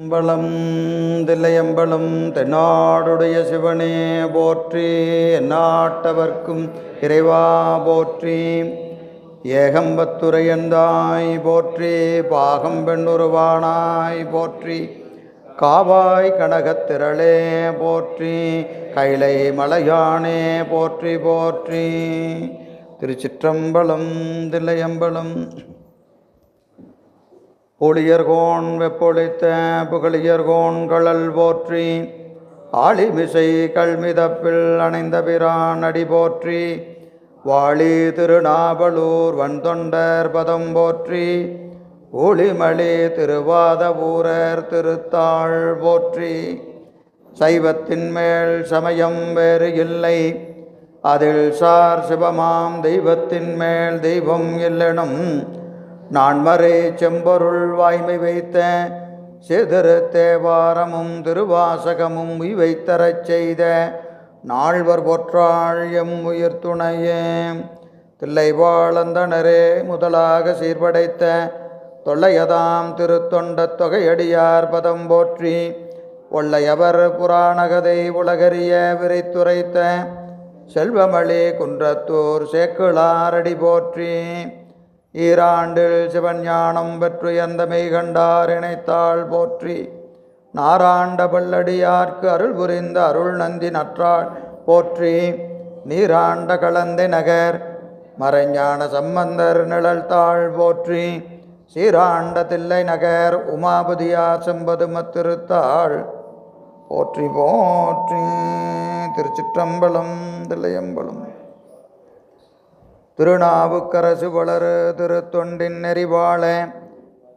அம்பலம் தில்லையம்பலம் தென்னாடுடைய சிவனே போற்றி, எந்நாட்டவர்க்கும் இறைவா போற்றி. ஏகம்பத்துரையந்தாய் போற்றி, பாகம் பெண்ணுருவானாய் போற்றி. காவாய் கனகத்திரளே போற்றி, கைலை மலையானே போற்றி போற்றி. திருச்சிற்றம்பலம் தில்லையம்பலம். ஒளியர்கோன் வெப்பொழித்த புகழியர்கோன் கழல் போற்றி, ஆளிமிசை கல்மிதப்பில் அணைந்த பிரான் அடி போற்றி. வாழி திருநாவலூர் வன்தொண்டர் பதம் போற்றி, ஒளிமலி திருவாத ஊரர் திருத்தாள் போற்றி. சைவத்தின் மேல் சமயம் வேறு இல்லை, அதில் சார் சிவமாம் தெய்வத்தின் மேல் தெய்வம் இல்லெனும் நான்மறை செம்பொருள் வாய்மை வைத்த சிதிரு தேவாரமும் திருவாசகமும் உய்வைத்தரச் செய்த நால்வர் பொற்றாள் எம் உயிர் துணையே. தில்லைவாழந்தனரே முதலாக சீர்படைத்த தொல்லையதாம் திருத்தொண்ட தொகையடியார் பதம் போற்றி. ஒல்லையவர் புராணகதை உலகறிய விரைத்துரைத்த செல்வமளி குன்றத்தூர் சேக்கிழாரடி போற்றி. ஈராண்டில் சிவஞானம் பெற்றுயர்ந்த மெய்கண்டார் இணைத்தாள் போற்றி. நாராண்ட பல்லடியார்க்கு அருள் புரிந்த அருள் நந்தி நற்றாள் போற்றி. நீராண்ட கலந்தை நகர் மறைஞான சம்பந்தர் நிழல்தாள் போற்றி. சீராண்ட தில்லை நகர் உமாபதியார் செம்பதுமத்திருத்தாள் போற்றி போற்றி. திருச்சிற்றம்பலம் தில்லையம்பலம். திருநாவுக்கரசு வளரு திருத்தொண்டின் நெறிவாழ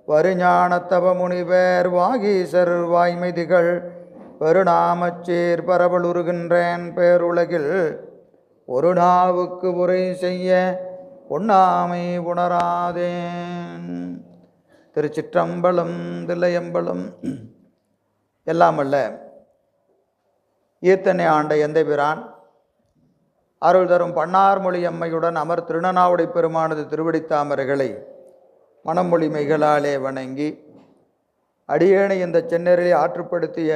வருஞானத்தவ முனிவர் வாகீசர் வாய்மைதிகள் பெருநாமச்சீர் பரவலுருகின்றேன் பேருலகில். ஒரு நாவுக்கு உரை செய்ய உண்ணாமை உணராதேன். திருச்சிற்றம்பலம் தில்லையம்பலம். எல்லாமல்ல ஈர்த்தனை ஆண்ட எந்தை பிரான் அருள் தரும் பன்னார்மொழி அம்மையுடன் அமர் திருநனாவுடை பெருமானது திருவடித்தாமரைகளை மனமொழி மெய்களாலே வணங்கி, அடியேனை இந்த சென்னரிலே ஆற்றுப்படுத்திய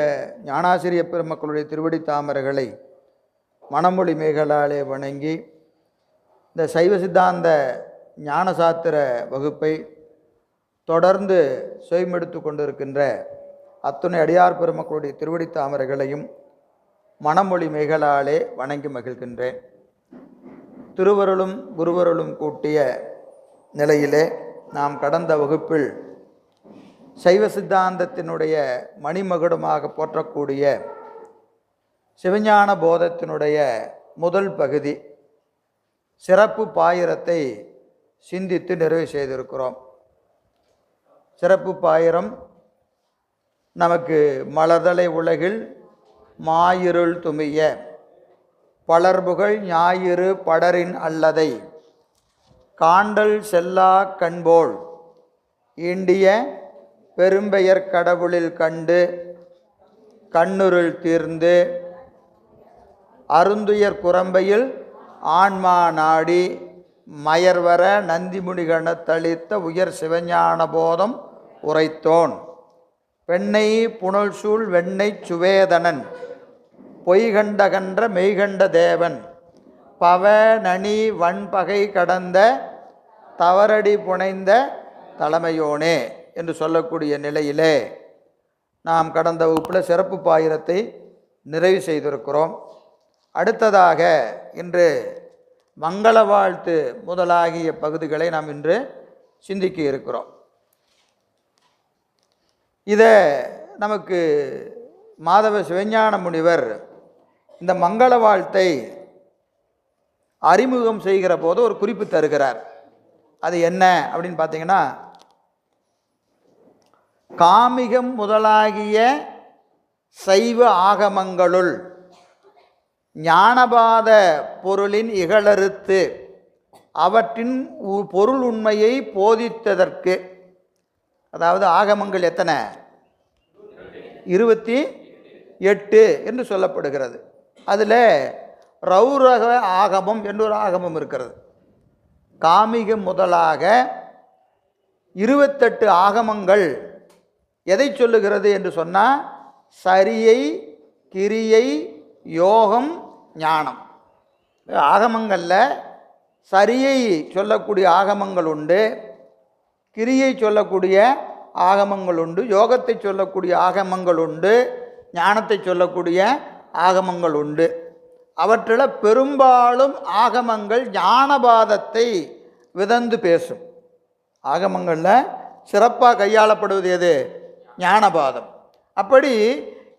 ஞானாசிரிய பெருமக்களுடைய திருவடித்தாமரைகளை மனமொழி மெய்களாலே வணங்கி, இந்த சைவ சித்தாந்த ஞானசாத்திர வகுப்பை தொடர்ந்து சுயமெடுத்து கொண்டிருக்கின்ற அத்துணை அடியார் பெருமக்களுடைய திருவடித்தாமரைகளையும் மனமொழி மெய்களாலே வணங்கி மகிழ்கின்றேன். திருவருளும் குருவருளும் கூட்டிய நிலையிலே நாம் கடந்த வகுப்பில் சைவ சித்தாந்தத்தினுடைய மணிமகுடமாக போற்றக்கூடிய சிவஞான போதத்தினுடைய முதல் பகுதி சிறப்பு பாயிரத்தை சிந்தித்து நிறைவு செய்திருக்கிறோம். சிறப்பு பாயிரம் நமக்கு மலர்தலை உலகில் மாயிருள் துமிய பலர்புகழ் ஞாயிறு படரின் அல்லதை காண்டல் செல்லா கண்போல் ஈண்டிய பெரும்பெயர் கடவுளில் கண்டு கண்ணுருள் தீர்ந்து அருந்துயர் குரம்பையில் ஆன்மா நாடி மயர்வர நந்திமுனிகண தளித்த உயர் சிவஞான போதம் உரைத்தோன் பெண்ணை புனல் சூழ் வெண்ணை சுவேதனன் பொய்கண்டகன்ற மெய்கண்ட தேவன் பவ நனி வன்பகை கடந்த தவறடி புனைந்த தலைமையோனே என்று சொல்லக்கூடிய நிலையிலே நாம் கடந்த வகுப்பில் சிறப்பு பாயிரத்தை நிறைவு செய்திருக்கிறோம். அடுத்ததாக இன்று மங்கள வாழ்த்து முதலாகிய பகுதிகளை நாம் இன்று சிந்திக்க இருக்கிறோம். இதை நமக்கு மாதவ சிவஞான முனிவர் இந்த மங்கள வாழ்த்தை அறிமுகம் செய்கிற போது ஒரு குறிப்பு தருகிறார். அது என்ன அப்படின்னு பார்த்தீங்கன்னா, காமிகம் முதலாகிய சைவ ஆகமங்களுள் ஞானபாத பொருளின் இகழறுத்து அவற்றின் பொருள் உண்மையை போதித்ததற்கு, அதாவது ஆகமங்கள் எத்தனை? 28 என்று சொல்லப்படுகிறது. அதில் ரௌரக ஆகமம் என்றொரு ஆகமம் இருக்கிறது. காமிகம் முதலாக 28 ஆகமங்கள் எதை சொல்லுகிறது என்று சொன்னால் சரியை, கிரியை, யோகம், ஞானம். ஆகமங்களில் சரியை சொல்லக்கூடிய ஆகமங்கள் உண்டு, கிரியை சொல்லக்கூடிய ஆகமங்கள் உண்டு, யோகத்தை சொல்லக்கூடிய ஆகமங்கள் உண்டு, ஞானத்தை சொல்லக்கூடிய ஆகமங்கள் உண்டு. அவற்றில் பெரும்பாலும் ஆகமங்கள் ஞானபாதத்தை விதந்து பேசும். ஆகமங்களில் சிறப்பாக கையாளப்படுவது எது? ஞானபாதம். அப்படி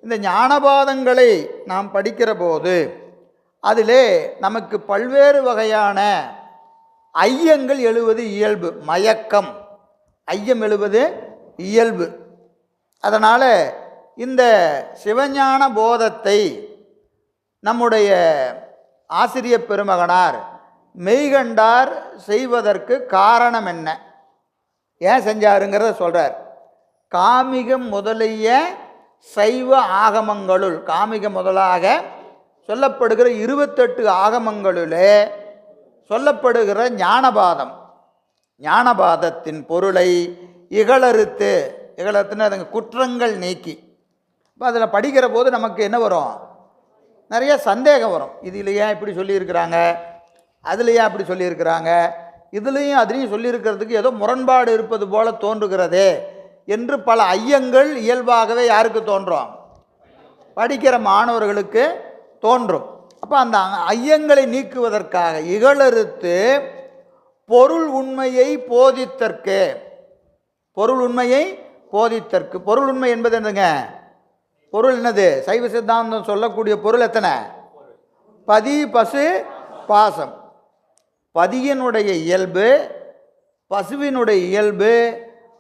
இந்த ஞானபாதங்களை நாம் படிக்கிற போது அதிலே நமக்கு பல்வேறு வகையான ஐயங்கள் எழுவது இயல்பு. மயக்கம், ஐயம் எழுவது இயல்பு. அதனால் இந்த சிவஞான போதத்தை நம்முடைய ஆசிரிய பெருமகனார் மெய்கண்டார் செய்வதற்கு காரணம் என்ன, ஏன் செஞ்சாருங்கிறத சொல்கிறார். காமிகம் முதலிய சைவ ஆகமங்களுள், காமிக முதலாக சொல்லப்படுகிற 28 ஆகமங்களிலே சொல்லப்படுகிற ஞானபாதம், ஞானபாதத்தின் பொருளை இகழறுத்து, இகழறுத்துன்னு அதுங்க குற்றங்கள் நீக்கி. இப்போ அதில் படிக்கிற போது நமக்கு என்ன வரும்? நிறைய சந்தேகம் வரும். இதில் ஏன் இப்படி சொல்லியிருக்கிறாங்க, அதில் ஏன் அப்படி சொல்லியிருக்கிறாங்க, இதுலேயும் அதுலேயும் சொல்லியிருக்கிறதுக்கு ஏதோ முரண்பாடு இருப்பது போல தோன்றுகிறதே என்று பல ஐயங்கள் இயல்பாகவே யாருக்கு தோன்றும்? படிக்கிற மாணவர்களுக்கு தோன்றும். அப்போ அந்த ஐயங்களை நீக்குவதற்காக இகழறுத்து பொருள் உண்மையை போதித்தற்கு, பொருள் உண்மையை போதித்தற்கு. பொருள் உண்மை என்பது என்னங்க? பொருள் என்னது? சைவ சித்தாந்தம் சொல்லக்கூடிய பொருள் எத்தனை? பதி, பசு, பாசம். பதியினுடைய இயல்பு, பசுவினுடைய இயல்பு,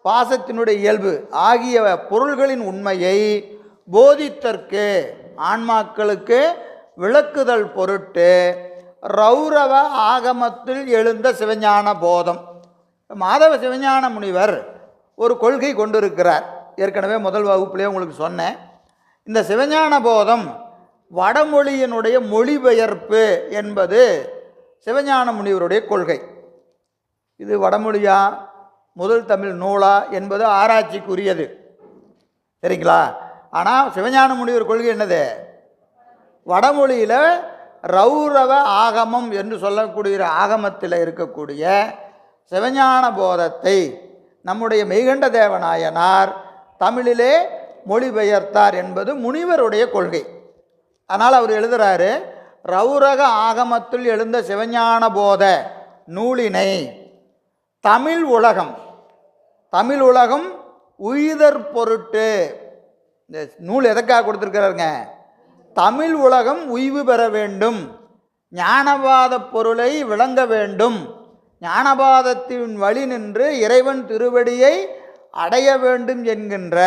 பாசத்தினுடைய இயல்பு ஆகிய பொருள்களின் உண்மையை போதித்தற்கு, ஆன்மாக்களுக்கு விளக்குதல் பொருட்டு ரௌரவ ஆகமத்தில் எழுந்த சிவஞான போதம். மாதவ சிவஞான முனிவர் ஒரு கொள்கை கொண்டிருக்கிறார். ஏற்கனவே முதல் வகுப்பிலே உங்களுக்கு சொன்னேன். இந்த சிவஞான போதம் வடமொழியினுடைய மொழிபெயர்ப்பு என்பது சிவஞான முனிவருடைய கொள்கை. இது வடமொழியா முதல் தமிழ் நூலா என்பது ஆராய்ச்சிக்குரியது, சரிங்களா? ஆனால் சிவஞான முனிவர் கொள்கை என்னது? வடமொழியில் ரௌரவ ஆகமம் என்று சொல்லக்கூடிய ஆகமத்தில் இருக்கக்கூடிய சிவஞான போதத்தை நம்முடைய மெய்கண்ட தேவநாயனார் தமிழிலே மொழிபெயர்த்தார் என்பது முனிவருடைய கொள்கை. அதனால் அவர் எழுதுகிறாரு, ரௌரக ஆகமத்தில் எழுந்த சிவஞான போத நூலினை தமிழ் உலகம், தமிழ் உலகம் உய்தற் பொருட்டு. இந்த நூல் எதற்காக கொடுத்துருக்கிறாருங்க? தமிழ் உலகம் உய்வு பெற வேண்டும், ஞானபாத பொருளை விளங்க வேண்டும், ஞானபாதத்தின் வழி நின்று இறைவன் திருவடியை அடைய வேண்டும் என்கின்ற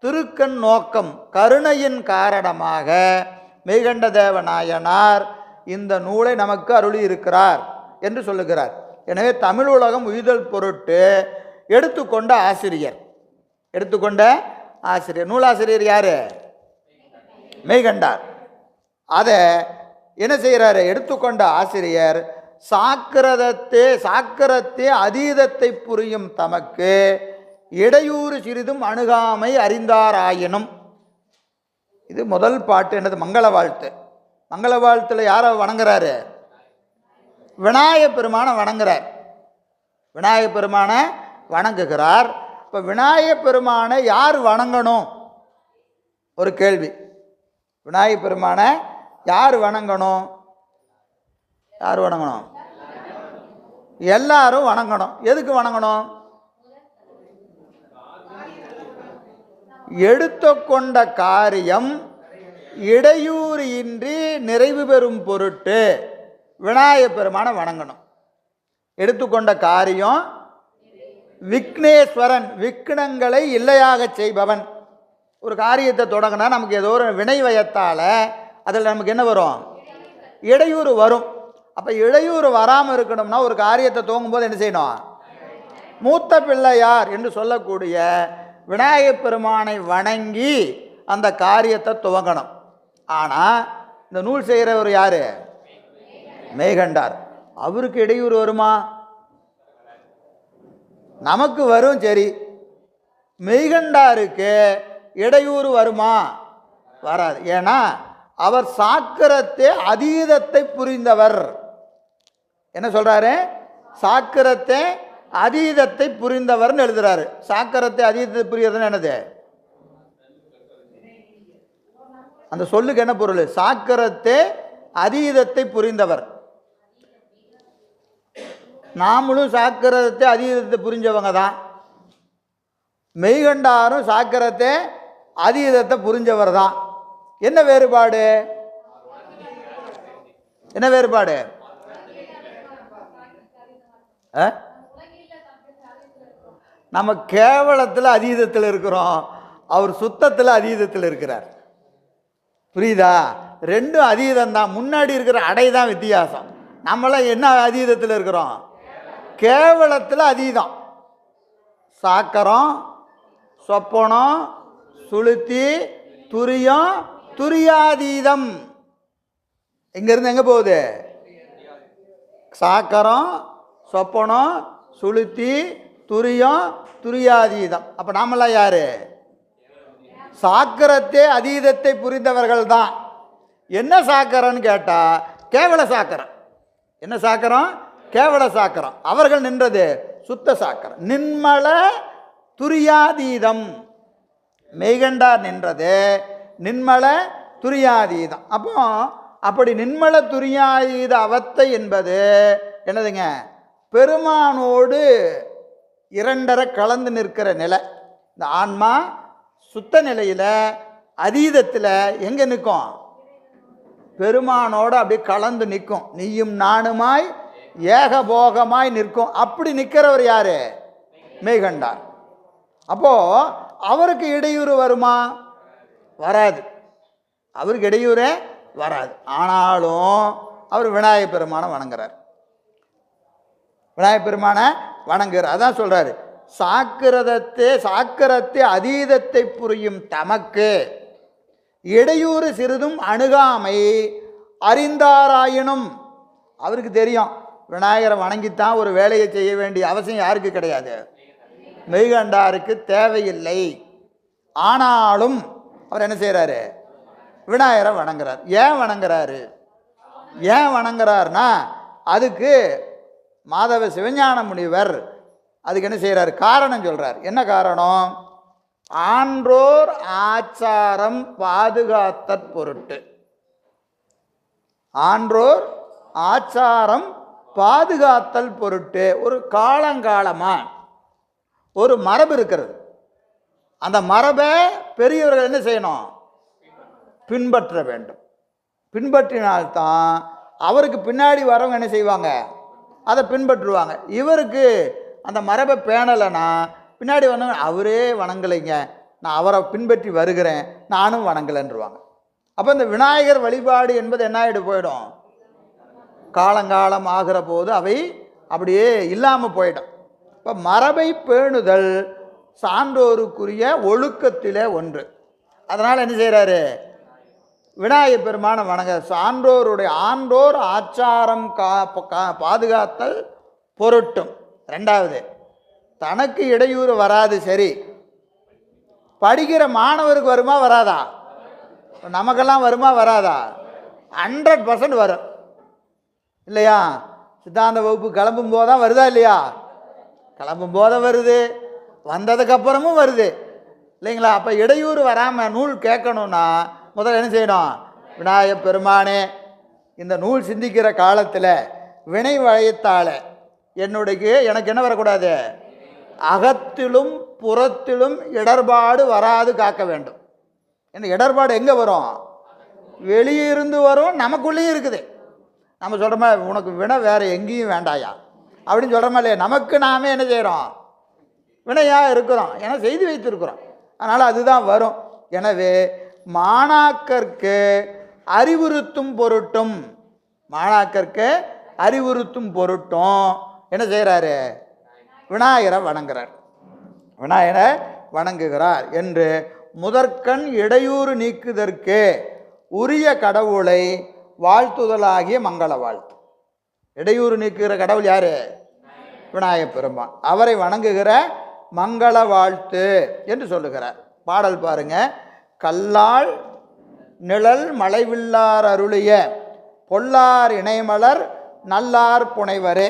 திருக்கண் நோக்கம், கருணையின் காரணமாக மெய்கண்ட தேவநாயனார் இந்த நூலை நமக்கு அருளி இருக்கிறார் என்று சொல்லுகிறார். எனவே தமிழ் உலகம் உய்தல் பொருட்டு எடுத்துக்கொண்ட ஆசிரியர், எடுத்துக்கொண்ட ஆசிரியர், நூலாசிரியர் யார்? மெய்கண்டார். அதை என்ன செய்கிறாரு? எடுத்துக்கொண்ட ஆசிரியர் சாக்கிரத்தே அதீதத்தை புரியும் தமக்கு இடையூறு சிறிதும் அணுகாமை அறிந்தாராயினும். இது முதல் பாட்டு. என்னது? மங்கள வாழ்த்து. மங்கள வாழ்த்துல யாரை வணங்குறாரு? விநாயகப் பெருமானை வணங்குறார். விநாயகப் பெருமானை வணங்குகிறார். இப்போ விநாயகப் பெருமானை யார் வணங்கணும்? ஒரு கேள்வி. விநாயகப் பெருமானை யார் வணங்கணும்? யார் வணங்கணும்? எல்லாரும் வணங்கணும். எதுக்கு வணங்கணும்? எடுத்துக்கொண்ட காரியம் இடையூறு இன்றி நிறைவு பெறும் பொருட்டு விநாயகப் பெருமானை வணங்கணும். எடுத்துக்கொண்ட காரியம் விக்னேஸ்வரன், விக்னங்களை இல்லையாக செய்பவன். ஒரு காரியத்தை தொடங்கினா நமக்கு ஏதோ ஒரு வினை வயத்தால் அதில் நமக்கு என்ன வரும்? இடையூறு வரும். அப்போ இடையூறு வராமல் இருக்கணும்னா ஒரு காரியத்தை துவங்கும்போது என்ன செய்யணும்? மூத்த பிள்ளையார் என்று சொல்லக்கூடிய விநாயகப் பெருமானை வணங்கி அந்த காரியத்தை துவங்கணும். ஆனால் இந்த நூல் செய்கிறவர் யார்? மெய்கண்டார். அவருக்கு இடையூறு வருமா? நமக்கு வரும். சரி, மெய்கண்டாருக்கு இடையூறு வருமா? வராது. ஏன்னா அவர் சாக்கிரத்தை அதீதத்தை புரிந்தவர். என்ன சொல்றாரு? சாக்கிரத்தை அதீதத்தை புரிந்தவர்னு எழுதுறாரு. சாக்கிரத்தை அதீதத்தை புரியறதுன்னு என்னது? அந்த சொல்லுக்கு என்ன பொருள்? சாக்கிரத்தை அதீதத்தை புரிந்தவர். நாமளும் சாக்கிரத்தை அதீதத்தை புரிஞ்சவங்க தான். மெய்கண்டாரும் சாக்கிரத்தை அதீதத்தை புரிஞ்சவர் தான். என்ன வேறுபாடு? என்ன வேறுபாடு? நம்ம கேவலத்தில் அதீதத்தில் இருக்கிறோம், அவர் சுத்தத்தில் அதீதத்தில் இருக்கிறார். புரியுதா? ரெண்டும் அதீதம் தான். முன்னாடி இருக்கிற அடை தான் வித்தியாசம். நம்மளாம் என்ன அதீதத்தில் இருக்கிறோம்? கேவலத்தில் அதீதம். சாக்கரம், சொப்பனம், சுளுத்தி, துரியம், துரியாதீதம். இங்கிருந்து எங்கே போகுது? சாக்கரம், சொப்பனம், சுளுத்தி, துரியம், துரியாதீதம். அப்போ நாமெல்லாம் யாரு? சாக்கரத்தை அதீதத்தை புரிந்தவர்கள் தான். என்ன சாக்கரன்னு கேட்டால் கேவல சாக்கரம். என்ன சாக்கரம்? கேவல சாக்கரம். அவர்கள் நின்றது சுத்த சாக்கரம், நின்மல துரியாதீதம். மெய்கண்டார் நின்றது நின்மல துரியாதீதம். அப்போ அப்படி நின்மல துரியாதீத அவத்தை என்பது என்னதுங்க? பெருமானோடு இரண்டரை கலந்து நிற்கிற நிலை. இந்த ஆன்மா சுத்த நிலையில் அதீதத்தில் எங்கே நிற்கும்? பெருமானோடு அப்படியே கலந்து நிற்கும். நீயும் நானுமாய் ஏகபோகமாய் நிற்கும். அப்படி நிற்கிறவர் யாரு? மெய்கண்டார். அப்போ அவருக்கு இடையூறு வருமா? வராது. அவருக்கு இடையூறே வராது. ஆனாலும் அவர் விநாயகப் பெருமானை வணங்குறார். விநாயகப் பெருமானை வணங்குறார். அதான் சொல்றாரு, சாக்கிரத்தை அதீதத்தை புரியும் தமக்கு இடையூறு சிறிதும் அணுகாமை அறிந்தாராயினும். அவருக்கு தெரியும் விநாயகரை வணங்கித்தான் ஒரு வேலையை செய்ய வேண்டிய அவசியம் யாருக்கு கிடையாது? மெய்கண்டாருக்கு தேவையில்லை. ஆனாலும் அவர் என்ன செய்கிறாரு? விநாயகரை வணங்குறார். ஏன் வணங்குறாரு? ஏன் வணங்குறாருன்னா அதுக்கு மாதவ சிவஞான முனிவர் அதுக்கு என்ன செய்கிறார்? காரணம் சொல்கிறார். என்ன காரணம்? ஆன்றோர் ஆச்சாரம் பாதுகாத்தற் பொருட்டு. ஆன்றோர் ஆச்சாரம் பாதுகாத்தல் பொருட்டு ஒரு காலங்காலமாக ஒரு மரபு இருக்கிறது. அந்த மரபை பெரியவர்கள் என்ன செய்யணும்? பின்பற்ற வேண்டும். பின்பற்றினால்தான் அவருக்கு பின்னாடி வரவங்க என்ன செய்வாங்க? அதை பின்பற்றுவாங்க. இவருக்கு அந்த மரபை பேணலைன்னா பின்னாடி வந்தவங்க அவரே வணங்கலைங்க, நான் அவரை பின்பற்றி வருகிறேன், நானும் வணங்கலைன்றுவாங்க. அப்போ இந்த விநாயகர் வழிபாடு என்பது என்ன ஆகிட்டு போயிடும்? காலங்காலம் ஆகிற போது அவை அப்படியே இல்லாமல் போயிடும். இப்போ மரபை பேணுதல் சான்றோருக்குரிய ஒழுக்கத்திலே ஒன்று. அதனால் என்ன செய்கிறாரு? விநாயகப் பெருமான வணங்க சான்றோருடைய ஆன்றோர் ஆச்சாரம் பாதுகாத்தல் பொருட்டும். ரெண்டாவது, தனக்கு இடையூறு வராது. சரி, படிக்கிற மாணவருக்கு வருமா வராதா? நமக்கெல்லாம் வருமா வராதா? 100% வரும் இல்லையா? சித்தாந்த வகுப்பு கிளம்பும் போது தான் வருதா இல்லையா? கிளம்பும் போத வருது, வந்ததுக்கப்புறமும் வருது இல்லைங்களா? அப்போ இடையூறு வராமல் நூல் கேட்கணுன்னா முதல்ல என்ன செய்யணும்? விநாயகப் பெருமானே, இந்த நூல் சிந்திக்கிற காலத்தில் வினை வளையத்தால் எனக்கு என்ன வரக்கூடாது? அகத்திலும் புறத்திலும் இடர்பாடு வராது காக்க வேண்டும். ஏன்னா இடர்பாடு எங்கே வரும்? வெளியே இருந்து வரும், நமக்குள்ளேயும் இருக்குது. நம்ம சொல்கிறோமா, உனக்கு வினை வேறு எங்கேயும் வேண்டாயா அப்படின்னு சொல்கிறோமா இல்லையா? நமக்கு நாமே என்ன செய்கிறோம்? வினையாக இருக்கிறோம், ஏன்னா செய்து வைத்திருக்கிறோம். அதனால் அதுதான் வரும். எனவே மாணாக்கருக்கு அறிவுறுத்தும் பொருட்டும், மாணாக்கருக்கு அறிவுறுத்தும் பொருட்டும் என்ன செய்கிறாரு? விநாயகரை வணங்குறார். விநாயகரை வணங்குகிறார் என்று முதற்கண் இடையூறு நீக்குதற்கு உரிய கடவுளை வாழ்த்துதலாகிய மங்கள வாழ்த்து. இடையூறு நீக்குகிற கடவுள் யாரு? விநாயகப் பெருமான். அவரை வணங்குகிற மங்கள வாழ்த்து என்று சொல்லுகிறார். பாடல் பாருங்க. கல்லால் நிழல் மலைவில்லார் அருளிய பொல்லார் இணைமலர் நல்லார் புனைவரே.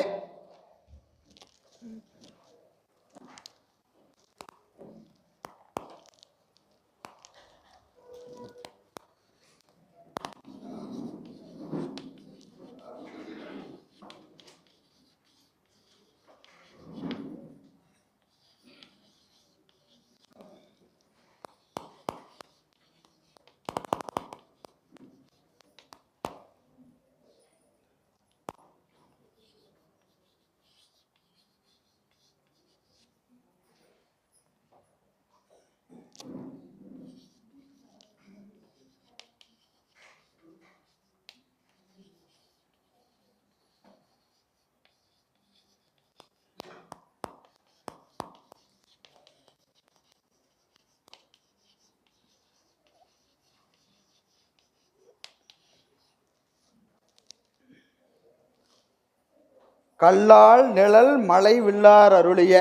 கல்லால் நிழல் மலை வில்லார் அருளிய,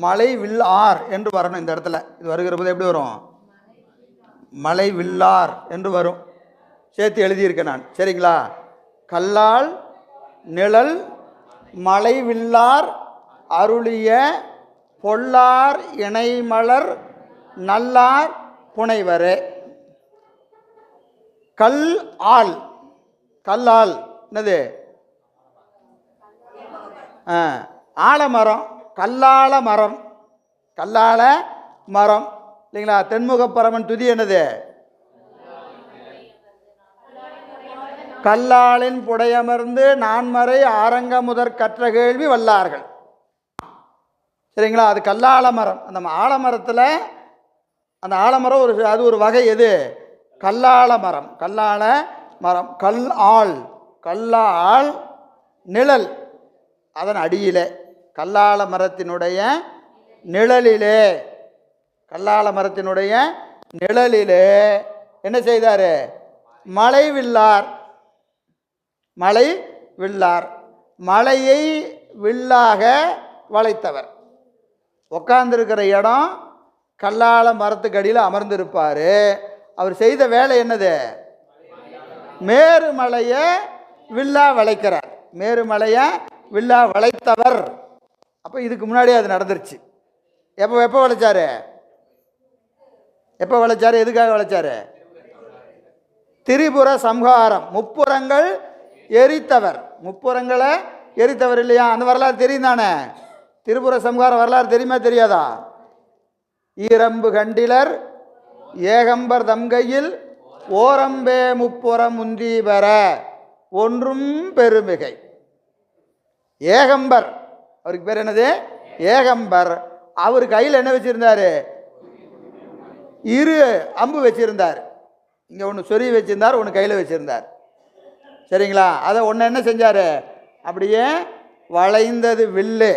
மலை வில்லார் என்று வரணும் இந்த இடத்துல. இது வருகிற போது எப்படி வரும்? மலை வில்லார் என்று வரும். சேர்த்து எழுதியிருக்கேன் நான், சரிங்களா? கல்லால் நிழல் மலை வில்லார் அருளிய பொல்லார் இணைமலர் நல்லார் புனைவரே. கல் ஆள், கல்லால் என்னது? ஆலமரம், கல்லால மரம், கல்லால மரம் இல்லைங்களா? தென்முகப்பரமன் துதி என்னது? கல்லாலின் புடையமர்ந்து நான்மறை ஆரங்க முதற் கற்ற கேள்வி வல்லார்கள். சரிங்களா? அது கல்லால மரம். அந்த ஆலமரத்தில் அந்த ஆலமரம் ஒரு அது ஒரு வகை. எது? கல்லால மரம். கல்லால மரம். கல் ஆள், கல்லால் நிழல் அதன் அடியிலே, கல்லால மரத்தினுடைய நிழலிலே, கல்லால மரத்தினுடைய நிழலிலே என்ன செய்தார்? மலை வில்லார், மலை வில்லார், மலையை வில்லாக வளைத்தவர். உட்கார்ந்துருக்கிற இடம் கல்லால மரத்துக்கு அடியில் அமர்ந்திருப்பார். அவர் செய்த வேலை என்னது? மேருமலையை வில்லா வளைக்கிறார். மேருமலையை வில்லா வளைத்தவர். அப்போ இதுக்கு முன்னாடியே அது நடந்துருச்சு. எப்போ வளைச்சாரு? எப்போ வளைச்சாரு? எதுக்காக வளைச்சாரு? திரிபுர சம்ஹாரம், முப்புறங்கள் எரித்தவர். முப்புறங்களை எரித்தவர் இல்லையா? அந்த வரலாறு தெரியும் தானே? திரிபுர சம்ஹார வரலாறு தெரியுமா தெரியாதா? ஈரம்பு கண்டிலர் ஏகம்பர் தம்கையில் ஓரம்பே முப்புறம் உந்தி பெற ஒன்றும் பெருமிகை. ஏகம்பர், அவருக்கு பேர் என்னது? ஏகம்பர். அவர் கையில் என்ன வச்சிருந்தாரு? இரு அம்பு வச்சிருந்தார். இங்கே ஒன்று சொறி வச்சிருந்தார், ஒன்று கையில் வச்சிருந்தார். சரிங்களா? அதை ஒன்று என்ன செஞ்சார்? அப்படியே வளைந்தது வில்லு,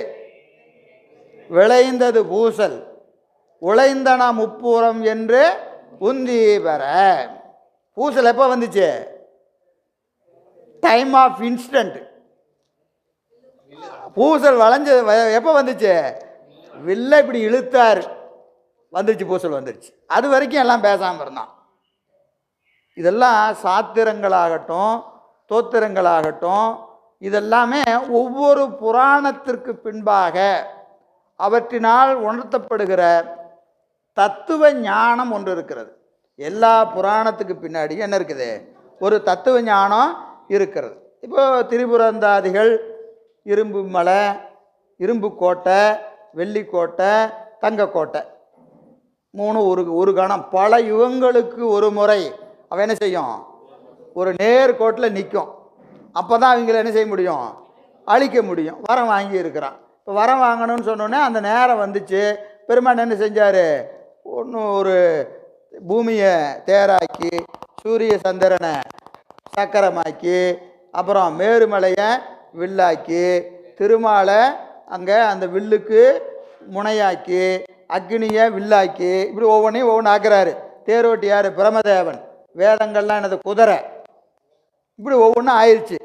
விளைந்தது பூசல், உழைந்தன முப்புறம் என்று உந்தி பெற. பூசல் எப்போ வந்துச்சு? Time of instant. பூசல் வளைஞ்சது எப்போ வந்துச்சு? வில்ல இப்படி இழுத்தார், வந்துருச்சு, பூசல் வந்துருச்சு. அது வரைக்கும் எல்லாம் பேசாமல் இருந்தான். இதெல்லாம் சாத்திரங்களாகட்டும் தோத்திரங்களாகட்டும், இதெல்லாமே ஒவ்வொரு புராணத்திற்கு பின்பாக அவற்றினால் உணர்த்தப்படுகிற தத்துவ ஞானம் ஒன்று இருக்கிறது. எல்லா புராணத்துக்கு பின்னாடி என்ன இருக்குது? ஒரு தத்துவ ஞானம் இருக்கிறது. இப்போ திரிபுரந்தாதிகள், இரும்பு மலை, இரும்பு கோட்டை, வெள்ளிக்கோட்டை, தங்கக்கோட்டை, மூணு ஒரு கணம் பல யுகங்களுக்கு ஒரு முறை அவன் என்ன செய்யும்? ஒரு நேர்கோட்டில் நிற்கும். அப்போ தான் அவங்கள என்ன செய்ய முடியும்? அழிக்க முடியும். வரம் வாங்கி இருக்கிறான். இப்போ வரம் வாங்கணும்னு சொன்னோன்னே அந்த நேரம் வந்துச்சு. பெருமான் என்ன செஞ்சார்? ஒரு பூமியை தேராக்கி, சூரிய சந்திரனை சக்கரமாக்கி, அப்புறம் மேருமலையை வில்லாக்கி, திருமாலை அங்கே அந்த வில்லுக்கு முனையாக்கி, அக்னியை வில்லாக்கி, இப்படி ஒவ்வொன்றையும் ஒவ்வொன்று ஆக்குறாரு. தேரோட்டி யார்? பிரமதேவன். வேதங்கள்லாம் என்னது? குதிரை. இப்படி ஒவ்வொன்றும் ஆயிடுச்சு.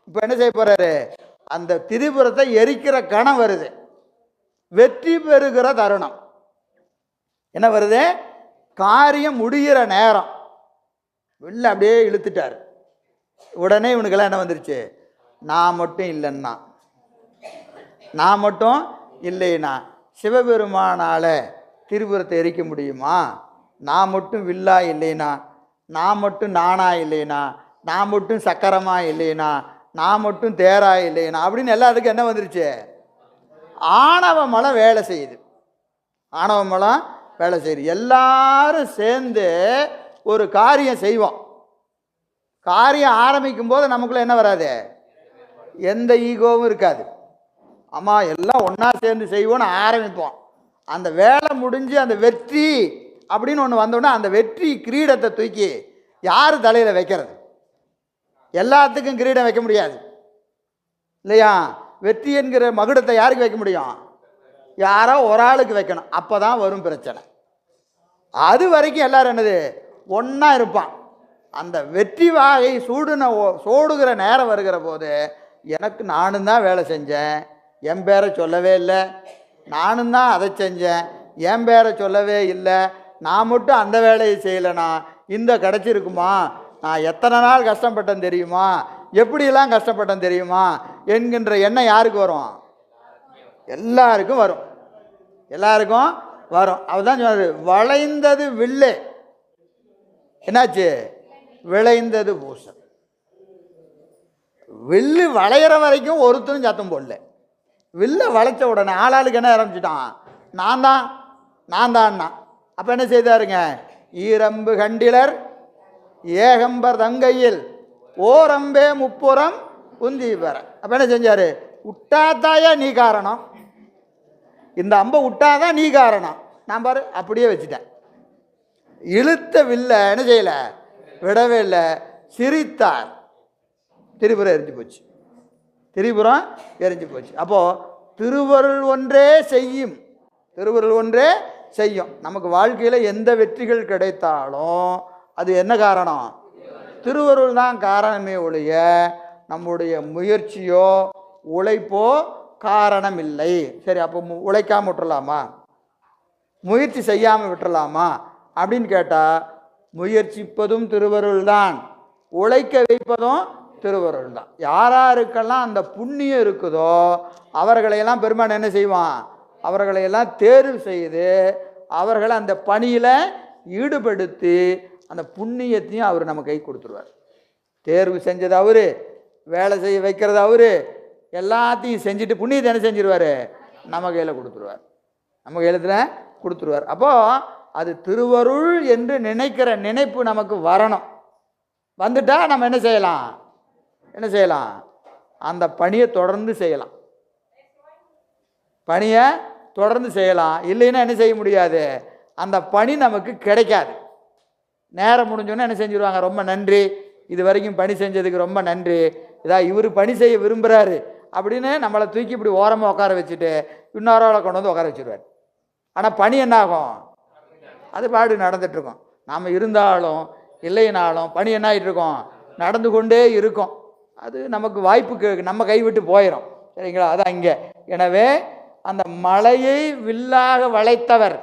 இப்போ என்ன செய்ய போகிறாரு? அந்த திரிபுரத்தை எரிக்கிற கணம் வருது. வெற்றி பெறுகிற தருணம். என்ன வருது? காரியம் முடிகிற நேரம். வெளில அப்படியே இழுத்துட்டார். உடனே இவனுக்கெல்லாம் என்ன வந்துருச்சு? நான் மட்டும் இல்லைன்னா, நான் மட்டும் இல்லைன்னா சிவபெருமானால திரிபுரத்தை எரிக்க முடியுமா? நான் மட்டும் வில்லா இல்லைனா, நான் மட்டும் நானா இல்லைனா, நான் மட்டும் சக்கரமா இல்லைனா, நான் மட்டும் தேரா இல்லைனா அப்படின்னு எல்லாத்துக்கும் என்ன வந்துருச்சு? ஆணவ மலம் வேலை செய்யுது. ஆணவ மலம் வேலை செய்யுது. எல்லாரும் சேர்ந்து ஒரு காரியம் செய்வோம். காரியம் ஆரம்பிக்கும் போது நமக்குள்ள என்ன வராது? எந்த ஈகோவும் இருக்காது. ஆமா, எல்லாம் ஒன்றா சேர்ந்து செய்வோன்னு ஆரம்பிப்போம். அந்த வேலை முடிஞ்சு அந்த வெற்றி அப்படின்னு ஒன்று வந்தோடனே அந்த வெற்றி கிரீடத்தை தூக்கி யார் தலையில் வைக்கிறது? எல்லாத்துக்கும் கிரீடம் வைக்க முடியாது இல்லையா? வெற்றி என்கிற மகுடத்தை யாருக்கு வைக்க முடியும்? யாரோ ஒரு ஆளுக்கு வைக்கணும். அப்போ தான் வரும் பிரச்சனை. அது வரைக்கும் எல்லாரும் என்னது? ஒன்றா இருப்பான். அந்த வெற்றி வாகை சோடுகிற நேரம் வருகிற போது எனக்கு நானும் தான் வேலை செஞ்சேன், என் பேரை சொல்லவே இல்லை. நானும் தான் அதை செஞ்சேன், என் பேரை சொல்லவே இல்லை. நான் மட்டும் அந்த வேலையை செய்யலைனா இந்த கிடச்சிருக்குமா? நான் எத்தனை நாள் கஷ்டப்பட்டேன் தெரியுமா? எப்படியெல்லாம் கஷ்டப்பட்டேன் தெரியுமா என்கின்ற எண்ணம் யாருக்கு வரும்? எல்லாருக்கும் வரும். எல்லாருக்கும் வரும். அதுதான் சொன்னது, வளைந்தது வில்லு என்னாச்சு? விளைந்தது பூசம். வில்லு வளையிற வரைக்கும் ஒருத்தரும் சத்தம் போடல. வில்ல வளைச்ச உடனே ஆளாளுக்கு என்ன ஆரம்பிச்சிட்டான்? நான் தான் நான் தான். அப்போ என்ன செய்தாருங்க? ஈரம்பு கண்டிலர் ஏகம்பர் தங்கையில் ஓரம்பே முப்புறம் உந்தி பெற. அப்போ என்ன செஞ்சாரு? விட்டாத்தாயா நீ காரணம், இந்த அம்பை விட்டாதான் நீ காரணம். நான் பாரு அப்படியே வச்சுட்டேன். இழுத்த வில்ல என்ன செய்யல? விடவே இல்லை. சிரித்தார். திரிபுரம் எரிஞ்சு போச்சு. திரிபுரம் எரிஞ்சு போச்சு. அப்போது திருவருள் ஒன்றே செய்யும். திருவருள் ஒன்றே செய்யும். நமக்கு வாழ்க்கையில் எந்த வெற்றிகள் கிடைத்தாலும் அது என்ன காரணம்? திருவருள் தான் காரணமே ஒழிய நம்முடைய முயற்சியோ உழைப்போ காரணம் இல்லை. சரி, அப்போ உழைக்காமல் விட்டுறலாமா? முயற்சி செய்யாமல் விட்டுறலாமா அப்படின்னு கேட்டால், முயற்சிப்பதும் திருவருள் தான், உழைக்க வைப்பதும் திருவருள் தான். யாராருக்கெல்லாம் அந்த புண்ணியம் இருக்குதோ அவர்களையெல்லாம் பெருமான் என்ன செய்வான்? அவர்களையெல்லாம் தேர்வு செய்து அவர்களை அந்த பணியில் ஈடுபடுத்தி அந்த புண்ணியத்தையும் அவர் நம்ம கை கொடுத்துருவார். தேர்வு செஞ்சது அவரு, வேலை செய்ய வைக்கிறது அவரு, எல்லாத்தையும் செஞ்சுட்டு புண்ணியத்தை என்ன செஞ்சிருவார்? நம்ம கையில் கொடுத்துருவார். நம்ம கையில் கொடுத்துருவார். அப்போது அது திருவருள் என்று நினைக்கிற நினைப்பு நமக்கு வரணும். வந்துட்டால் நம்ம என்ன செய்யலாம்? என்ன செய்யலாம்? அந்த பணியை தொடர்ந்து செய்யலாம். பணியை தொடர்ந்து செய்யலாம். இல்லைன்னா என்ன செய்ய முடியாது? அந்த பணி நமக்கு கிடைக்காது. நேரம் முடிஞ்சோன்னே என்ன செஞ்சுருவாங்க? ரொம்ப நன்றி, இது வரைக்கும் பணி செஞ்சதுக்கு ரொம்ப நன்றி, இதா இவர் பணி செய்ய விரும்புகிறாரு அப்படின்னு நம்மளை தூக்கி இப்படி ஓரமாக உட்கார வச்சுட்டு இன்னொரு கொண்டு வந்து உட்கார வச்சுருவார். ஆனால் பணி என்ன ஆகும்? அது பாடு நடந்துகிட்ருக்கோம். நாம் இருந்தாலும் இல்லைனாலும் பணி என்ன ஆகிட்டு இருக்கோம்? நடந்து கொண்டே இருக்கும். அது நமக்கு வாய்ப்புக்கு நம்ம கைவிட்டு போயிடும். சரிங்களா? அதான் இங்கே. எனவே அந்த மலையை வில்லாக வளைத்தவர்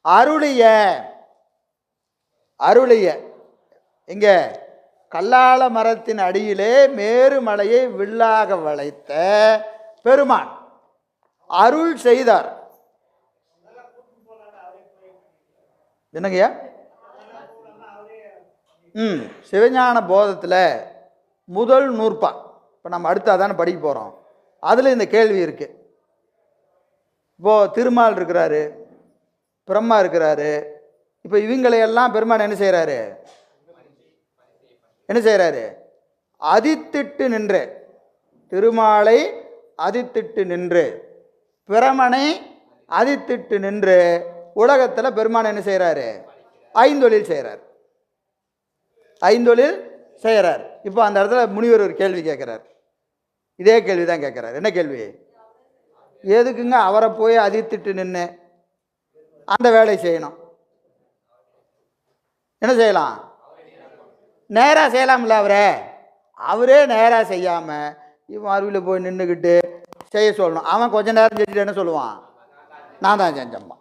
அருளிய அருளிய இங்கே கல்லால மரத்தின் அடியிலே மேரு மலையை வில்லாக வளைத்த பெருமான் அருள் செய்தார். என்னங்கய்யா? சிவஞான போதத்தில் முதல் நூற்பா, இப்போ நம்ம அடுத்து அதானே படிக்க போகிறோம். அதில் இந்த கேள்வி இருக்குது. இப்போது திருமால் இருக்கிறாரு, பிரம்மா இருக்கிறாரு. இப்போ இவங்களையெல்லாம் பெருமான் என்ன செய்கிறாரு? என்ன செய்கிறாரு? அதித்திட்டு நின்று, திருமாலை அதித்திட்டு நின்று, பிரமனை அதித்திட்டு நின்று உலகத்தில் பெருமான் என்ன செய்கிறாரு? ஐந்தொழில் செய்கிறார். ஐந்தொழில் செய்கிறார். இப்போ அந்த இடத்துல முனிவர் ஒரு கேள்வி கேட்குறார். இதே கேள்வி தான் கேட்குறார். என்ன கேள்வி? எதுக்குங்க அவரை போய் அதித்திட்டு நின்று அந்த வேலை செய்யணும்? என்ன செய்யலாம்? நேராக செய்யலாம்ல. அவரே நேராக செய்யாமல் இவன் அருவியில் போய் நின்றுக்கிட்டு செய்ய சொல்லணும். அவன் கொஞ்ச நேரம் செஞ்சுட்டு என்ன சொல்லுவான், நான் தான் செஞ்சம்மா.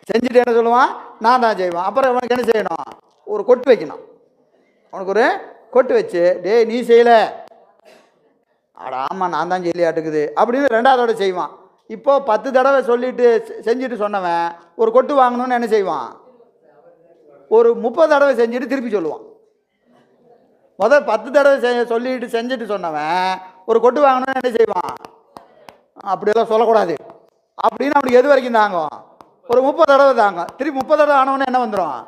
செஞ்சுட்டு என்ன சொல்லுவான், நான் தான் செய்வான். அப்புறம் அவனுக்கு என்ன செய்யணும், ஒரு கொட்டு வைக்கணும். அவனுக்கு ஒரு கொட்டு வச்சு, டேய் நீ செய்யலை, அட ஆமாம் நான் தான் செய்யலையாட்டுக்குது அப்படின்னு 2வது தடவை செய்வான். இப்போ 10 தடவை சொல்லிட்டு செஞ்சுட்டு சொன்னவன் ஒரு கொட்டு வாங்கணும்னு என்ன செய்வான், ஒரு 30 தடவை செஞ்சுட்டு திருப்பி சொல்லுவான். முதல் 10 தடவை சொல்லிட்டு செஞ்சுட்டு சொன்னவன் ஒரு கொட்டு வாங்கணும்னு என்ன செய்வான், அப்படியெல்லாம் சொல்லக்கூடாது அப்படின்னு அவனுக்கு எது வரைக்கும் தாங்கும், ஒரு 30 தடவை தாங்கும். திருப்பி 30 தடவை ஆனவொன்னு என்ன வந்துடும்,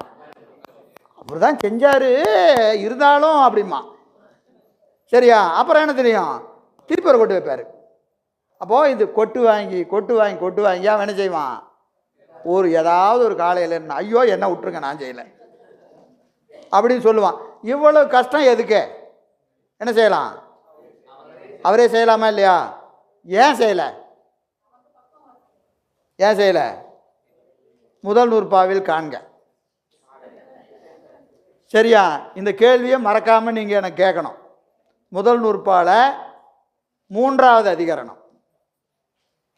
அவர் தான் செஞ்சார் இருந்தாலும் அப்படிமா. சரியா, அப்புறம் என்ன தெரியும், திருப்பி ஒரு கொட்டு வைப்பார். அப்போது இது கொட்டு வாங்கி கொட்டு வாங்கி கொட்டு வாங்கி அவன் என்ன செய்வான், ஒரு ஏதாவது ஒரு காலையில் ஐயோ என்ன விட்டுருங்க நான் செய்யலை அப்படின்னு சொல்லுவான். இவ்வளோ கஷ்டம் எதுக்கு, என்ன செய்யலாம், அவரே செய்யலாமா இல்லையா? ஏன் செய்யலை, ஏன் செய்யலை? முதல் நூற்பாவில் காண்க. சரியா, இந்த கேள்வியை மறக்காமல் நீங்கள் எனக்கு கேட்கணும். முதல் நூற்பால 3வது அதிகரணம்.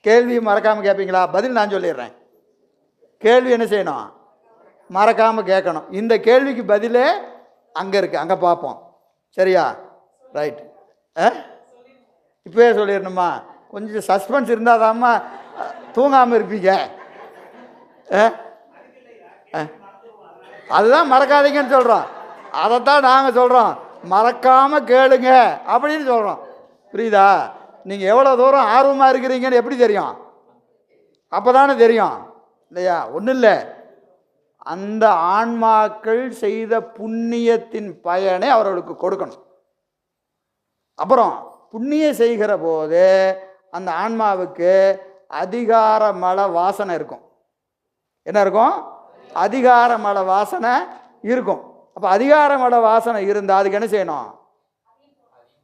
கேள்வியை மறக்காமல் கேட்பீங்களா? பதில் நான் சொல்லிடுறேன். கேள்வி என்ன செய்யணும், மறக்காமல் கேட்கணும். இந்த கேள்விக்கு பதிலே அங்கே இருக்குது, அங்கே பார்ப்போம். சரியா, ரைட். இப்போயே சொல்லிடணுமா? கொஞ்சம் சஸ்பென்ஸ் இருந்தால் தாம்மா தூங்காமல் இருப்பீங்க. அதுதான் மறக்காதீங்கன்னு சொல்கிறோம். அதைத்தான் நாங்கள் சொல்கிறோம், மறக்காமல் கேளுங்க அப்படின்னு சொல்கிறோம். புரியுதா? நீங்கள் எவ்வளோ தூரம் ஆர்வமாக இருக்கிறீங்கன்னு எப்படி தெரியும், அப்போ தானே தெரியும் இல்லையா? ஒன்றும் இல்லை, அந்த ஆன்மாக்கள் செய்த புண்ணியத்தின் பயனை அவர்களுக்கு கொடுக்கணும். அப்புறம் புண்ணியம் செய்கிற போது அந்த ஆன்மாவுக்கு அதிகார மல வாசனை இருக்கும். என்ன இருக்கும், அதிகார மல வாசனை இருக்கும். அப்போ அதிகார மல வாசனை இருந்தால் அதுக்கு என்ன செய்யணும்,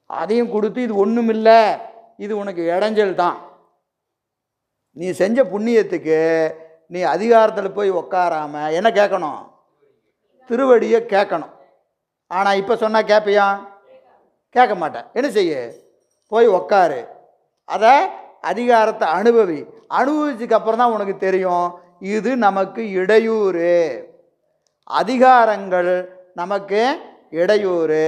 அதையும் கொடுத்து இது ஒன்றும் இல்லை, இது உனக்கு இடைஞ்சல் தான், நீ செஞ்ச புண்ணியத்துக்கு நீ அதிகாரத்தில் போய் உக்காராம என்ன கேட்கணும், திருவடியை கேட்கணும். ஆனால் இப்போ சொன்னால் கேட்பியா? கேட்க மாட்டேன். என்ன செய்ய, போய் உக்காரு, அதை அதிகாரத்தை அனுபவிச்சதுக்கு அப்புறம் தான் உனக்கு தெரியும் இது நமக்கு இடையூறு, அதிகாரங்கள் நமக்கு இடையூறு,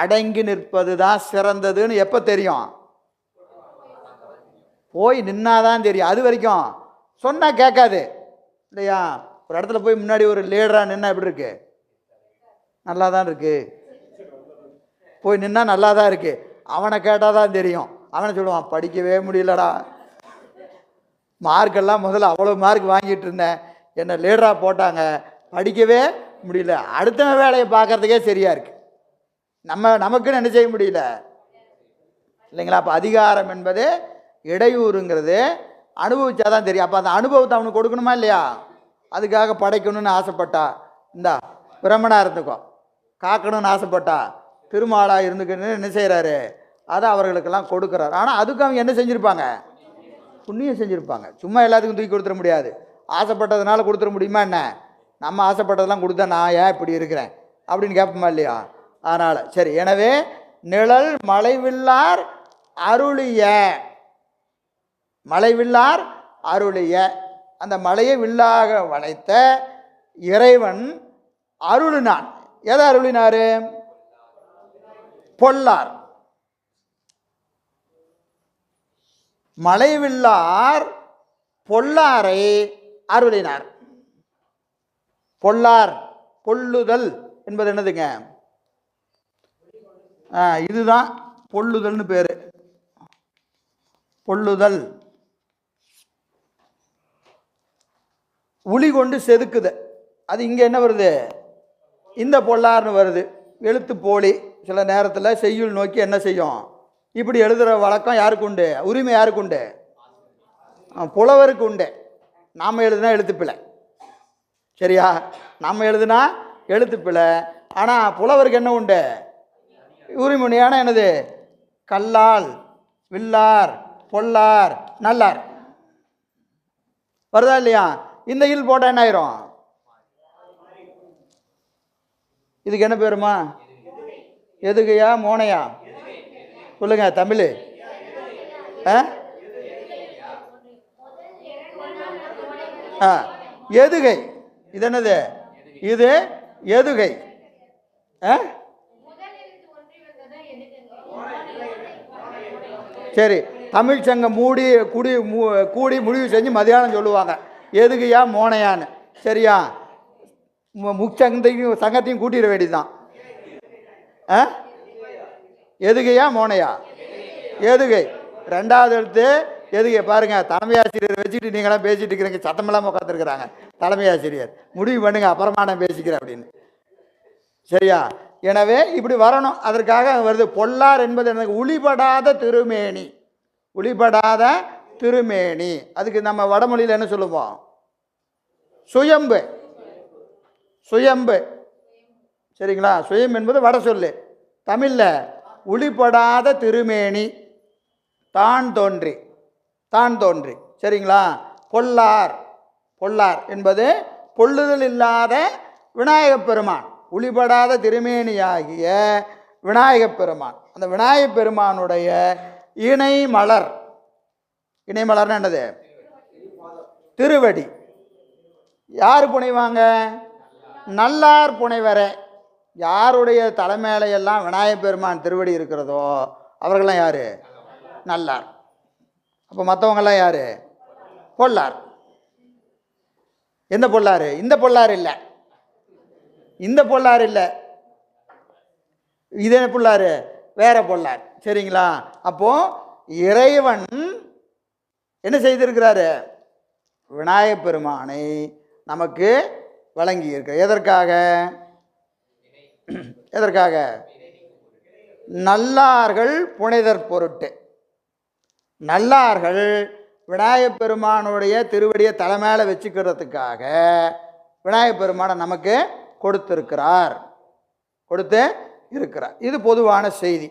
அடங்கி நிற்பது தான் சிறந்ததுன்னு எப்போ தெரியும், போய் நின்னாதான் தெரியும். அது வரைக்கும் சொன்னால் கேட்காது இல்லையா? ஒரு இடத்துல போய் முன்னாடி ஒரு லீடராக நின்னா எப்படி இருக்கு, நல்லா தான் இருக்கு, போய் நின்னா நல்லா தான் இருக்கு. அவனை கேட்டால் தான் தெரியும். அவனை சொல்லுவான், படிக்கவே முடியலடா, மார்க்கெல்லாம் முதல்ல அவ்வளோ மார்க் வாங்கிட்டு இருந்தேன், என்னை லீடராக போட்டாங்க, படிக்கவே முடியல, அடுத்த வேலையை பார்க்கறதுக்கே சரியா இருக்கு, நமக்குன்னு என்ன செய்ய முடியல இல்லைங்களா? அப்போ அதிகாரம் என்பது இடையூறுங்கிறது அனுபவிச்சாதான் தெரியும். அப்போ அந்த அனுபவத்தை அவனுக்கு கொடுக்கணுமா இல்லையா? அதுக்காக படைக்கணும்னு ஆசைப்பட்டா இந்தா பிரம்மனாக இருந்துக்கோ, காக்கணும்னு ஆசைப்பட்டா திருமாலாக இருந்துக்கணும்னு என்ன செய்கிறாரு, அதை அவர்களுக்கெல்லாம் கொடுக்குறாரு. ஆனால் அதுக்கு அவங்க என்ன செஞ்சுருப்பாங்க, புண்ணியம் செஞ்சுருப்பாங்க. சும்மா எல்லாத்துக்கும் தூக்கி கொடுத்துட முடியாது. ஆசைப்பட்டதுனால கொடுத்துட முடியுமா என்ன? நம்ம ஆசைப்பட்டதெல்லாம் கொடுத்தா நான் ஏன் இப்படி இருக்கிறேன் அப்படின்னு கேட்போமா இல்லையா? அதனால் சரி, எனவே நிழல் மலைவில்லார் அருளிய, மலைவில்லார் அருளிய, அந்த மலையை வில்லாக வளைத்த இறைவன் அருளினான். எதை அருளினாரு? பொல்லார். மலைவில்லார் பொல்லாரை அருளினார். பொல்லார், பொல்லுதல் என்பது என்னதுங்க? இதுதான் பொல்லுதல்னு பேரு. பொல்லுதல் உளி கொண்டு செதுக்குது. அது இங்கே என்ன வருது, இந்த பொல்லார்னு வருது. எழுத்து போலி சில நேரத்தில் செய்யுள் நோக்கி என்ன செய்யும், இப்படி எழுதுகிற வழக்கம் யாருக்கு உண்டு, உரிமை யாருக்கு உண்டு, புலவருக்கு உண்டு. நாம் எழுதுனா எழுத்துப்பிழை. சரியா, நம்ம எழுதுனா எழுத்துப்பிழை. ஆனால் புலவருக்கு என்ன உண்டு, உரிமையான என்னது, கல்லால் வில்லார் பொல்லார் நல்லார் வருதா இல்லையா? இந்த இல் போட்டால் என்ன ஆயிரும், இதுக்கு என்ன பேருமா, எதுகையா மோனையா சொல்லுங்க தமிழ், ஆ ஆ எதுகை. இது என்னது? இது எதுகை. சரி, தமிழ் சங்கம் கூடி முடிவு செஞ்சு மதியானம் சொல்லுவாங்க எதுகையா மோனையான்னு. சரியா? சங்கத்தையும் கூட்டிட வேண்டியதுதான். எதுகையா மோனையா? எதுகை. ரெண்டாவது எழுத்து எதுகை. பாருங்க, தலைமை ஆசிரியர் வச்சுக்கிட்டு நீங்களாம் பேசிட்டு இருக்கிறீங்க, சத்தமெல்லாம் உட்காந்துருக்குறாங்க. தலைமை ஆசிரியர் முடிவு பண்ணுங்க, அப்புறமா நான் பேசிக்கிறேன் அப்படின்னு. சரியா? எனவே இப்படி வரணும். அதற்காக வருது. பொல்லார் என்பது எனக்கு உளிபடாத திருமேனி. உளிபடாத திருமேனி. அதுக்கு நம்ம வடமொழியில் என்ன சொல்லுவோம்? சுயம்பு. சுயம்பு. சரிங்களா? சுயம் என்பது வட சொல்லு. தமிழில் உளிபடாத திருமேனி. தான் தோன்றி. தான் தோன்றி. சரிங்களா? பொல்லார். பொல்லார் என்பது பொல்லுதல் இல்லாத விநாயகப் பெருமான். ஒளிபடாத திருமேனியாகிய விநாயகப் பெருமான். அந்த விநாயகப் பெருமானுடைய இணை மலர். இணை மலர்னா என்னது? திருவடி. யார் புனைவாங்க? நல்லார் புனைவர. யாருடைய தலைமையிலையெல்லாம் விநாயகப் பெருமான் திருவடி இருக்கிறதோ அவர்கள்லாம் யார்? நல்லார். அப்போ மற்றவங்கெல்லாம் யார்? பொல்லார். எந்த பொல்லார்? இந்த பொல்லார் இல்லை. இந்த பொல்லார் இல்லை. இதே பொல்லார் வேற பொல்லார். சரிங்களா? அப்போ இறைவன் என்ன செய்திருக்கிறாரு? விநாயகப் பெருமானை நமக்கு வழங்கி இருக்க. எதற்காக? எதற்காக? நல்லார்கள் புனைதற் பொருட்டு. நல்லார்கள் விநாயகப் பெருமானுடைய திருவடியை தலைமையில வச்சுக்கிறதுக்காக விநாயகப் பெருமானை நமக்கு கொடுத்திருக்கிறார். கொடுத்து இருக்கிறார். இது பொதுவான செய்தி.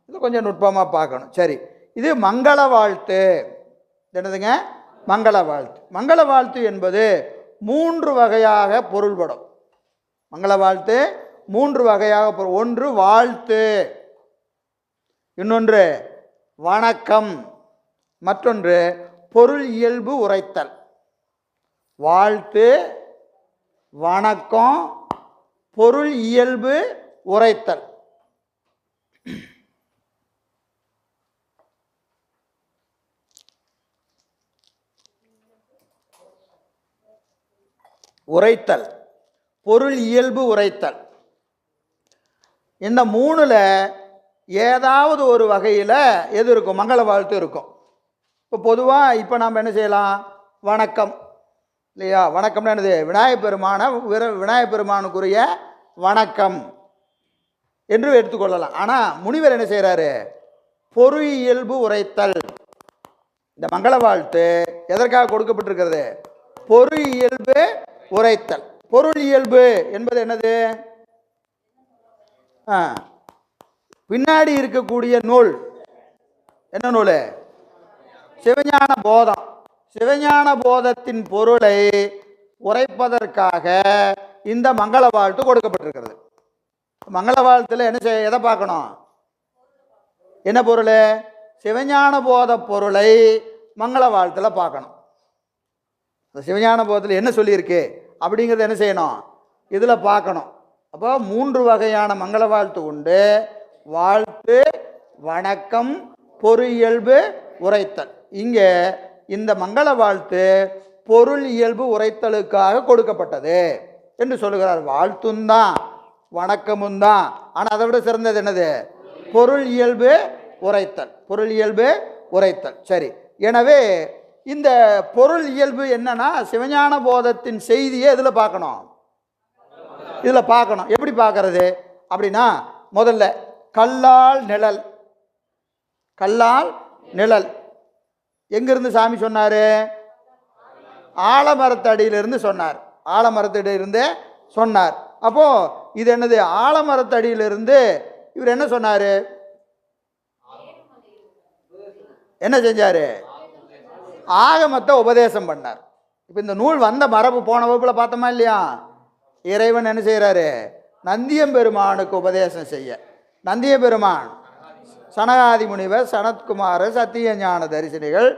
இது கொஞ்சம் நுட்பமாக பார்க்கணும். சரி, இது மங்கள வாழ்த்து. என்னதுங்க? மங்கள வாழ்த்து. மங்கள வாழ்த்து என்பது 3 வகையாக பொருள்படும். மங்கள வாழ்த்து 3 வகையாக பொருள். ஒன்று வாழ்த்து, இன்னொன்று வணக்கம், மற்றொன்று பொருள் இயல்பு உரைத்தல். வாழ்த்து, வணக்கம், பொருள் இயல்பு உரைத்தல். உரைத்தல், பொருள் இயல்பு உரைத்தல். இந்த 3ல் ஏதாவது ஒரு வகையில் எது இருக்கும்? மங்கள வாழ்த்து இருக்கும். இப்போ பொதுவாக இப்போ நாம் என்ன செய்யலாம்? வணக்கம் இல்லையா? வணக்கம்னா என்னது? விநாயகப் பெருமானுக்குரிய வணக்கம் என்று எடுத்துக்கொள்ளலாம். ஆனால் முனிவர் என்ன செய்கிறாரு? பொருள் இயல்பு உரைத்தல். இந்த மங்கள வாழ்த்து எதற்காக கொடுக்கப்பட்டிருக்கிறது? பொருள் இயல்பு உரைத்தல். பொருள் இயல்பு என்பது என்னது? பின்னாடி இருக்கக்கூடிய நூல் என்ன நூல்? சிவஞான போதம். சிவஞான போதத்தின் பொருளை உரைப்பதற்காக இந்த மங்கள வாழ்த்து கொடுக்கப்பட்டிருக்கிறது. மங்கள வாழ்த்துல என்ன எதை பார்க்கணும்? என்ன பொருள்? சிவஞான போத பொருளை மங்கள வாழ்த்துல பார்க்கணும். அந்த சிவஞான போதத்தில் என்ன சொல்லியிருக்கு அப்படிங்கிறத என்ன செய்யணும்? இதில் பார்க்கணும். அப்போ 3 வகையான மங்கள வாழ்த்து உண்டு. வாழ்த்து, வணக்கம், பொருள் இயல்பு உரைத்தல். இங்கே இந்த மங்கள வாழ்த்து பொருள் இயல்பு உரைத்தலுக்காக கொடுக்கப்பட்டது என்று சொல்லுகிறார். வாழ்த்தும் தான், வணக்கமும் தான். ஆனால் அதை விட சிறந்தது என்னது? பொருள் இயல்பு உரைத்தல். பொருள் இயல்பு உரைத்தல். சரி, எனவே இந்த பொருள் இயல்பு என்னன்னா சிவஞான போதத்தின் செய்தியை இதில் பார்க்கணும். இதில் பார்க்கணும். எப்படி பார்க்கறது அப்படின்னா, முதல்ல கல்லால் நிழல். கல்லால் நிழல் எங்கிருந்து சாமி சொன்னார்? ஆலமரத்தடியிலிருந்து சொன்னார். ஆலமரத்தடியிலிருந்து சொன்னார். அப்போ இது என்னது? ஆலமரத்தடியிலிருந்து இவர் என்ன சொன்னார்? என்ன செஞ்சார்? ஆகமத்தை உபதேசம் பண்ணார். இப்போ இந்த நூல் வந்த மரபு போன வகுப்பில் பார்த்தோமா இல்லையா? இறைவன் என்ன செய்கிறாரு? நந்தியம்பெருமானுக்கு உபதேசம் செய்ய. நந்தியம்பெருமான் சனகாதி முனிவர், சனத்குமாரர், சத்தியஞான தரிசனிகள்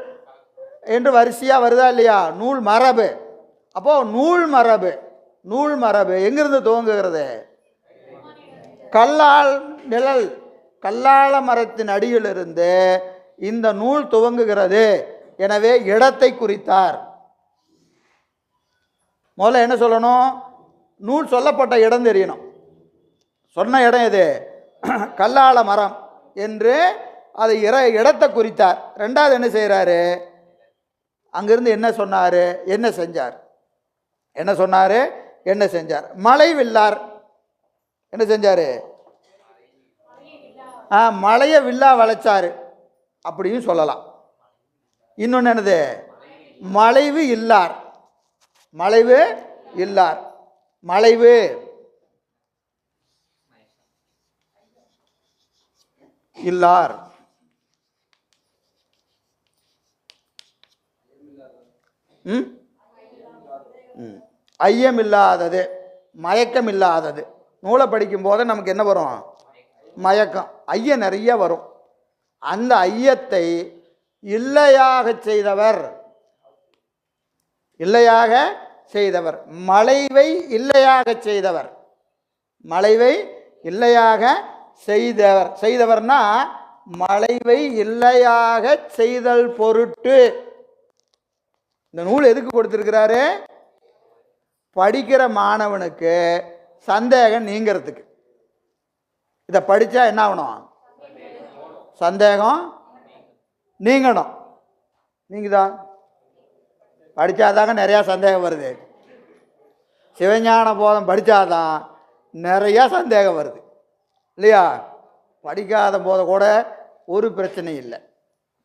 என்று வரிசையாக வருதா இல்லையா? நூல் மரபு. அப்போது நூல் மரபு எங்கிருந்து துவங்குகிறது? கல்லால் நிழல், கல்லால மரத்தின் அடியிலிருந்து இந்த நூல் துவங்குகிறது. எனவே இடத்தை குறித்தார். முதல்ல என்ன சொல்லணும்? நூல் சொல்லப்பட்ட இடம் தெரியணும். சொன்ன இடம் எது? கல்லால மரம் என்று அதை இடத்தை குறித்தார். ரெண்டாவது என்ன செய்கிறாரு? அங்கிருந்து என்ன சொன்னார், என்ன செஞ்சார்? என்ன சொன்னார், என்ன செஞ்சார்? மலை வில்லார். என்ன செஞ்சார்? மலையை வில்லா வளைச்சாரு அப்படியும் சொல்லலாம். இன்னொன்று என்னது? மலைவு இல்லார். மலைவு இல்லார். மலைவு இல்லார். ஐயம் இல்லாதது, மயக்கம் இல்லாதது. நூலை படிக்கும் போது நமக்கு என்ன வரும்? மயக்கம், ஐயம் நிறைய வரும். அந்த ஐயத்தை இல்லையாக செய்தவர், இல்லையாக செய்தவர். மலைவை இல்லையாக செய்தவர், மலைவை இல்லையாக செய்தவர். செய்தவர்னா மலைவை இல்லையாக செய்தல் பொருட்டு. இந்த நூல் எதுக்கு கொடுத்திருக்கிறாரு? படிக்கிற மாணவனுக்கு சந்தேகம் நீங்கிறதுக்கு. இதை படித்தா என்ன ஆகணும்? சந்தேகம் நீங்கணும். நீங்குதா? படித்தாதாங்க நிறையா சந்தேகம் வருது. சிவஞான போதம் படித்தாதான் நிறையா சந்தேகம் வருது இல்லையா? படிக்காத போத கூட ஒரு பிரச்சனை இல்லை.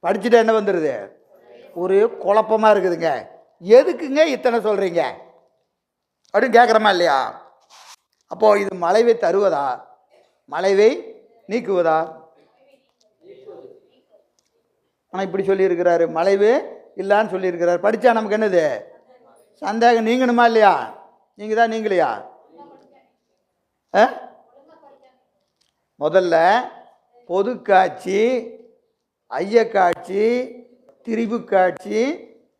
படிச்சுட்டு என்ன வந்துடுது? ஒரு குழப்பமாக இருக்குதுங்க. எதுக்குங்க இத்தனை சொல்கிறீங்க அப்படின்னு கேட்குறோமா இல்லையா? அப்போது இது மலைவை தருவதா, மலைவை நீக்குவதா? ஆனால் இப்படி சொல்லியிருக்கிறாரு, மலைவு இல்லான்னு சொல்லியிருக்கிறார். படித்தா நமக்கு என்னது? சந்தேகம் நீங்கணுமா இல்லையா? நீங்கள் தான் நீங்களையா? முதல்ல பொதுக்காட்சி, ஐயக்காட்சி, திரிபு காட்சி,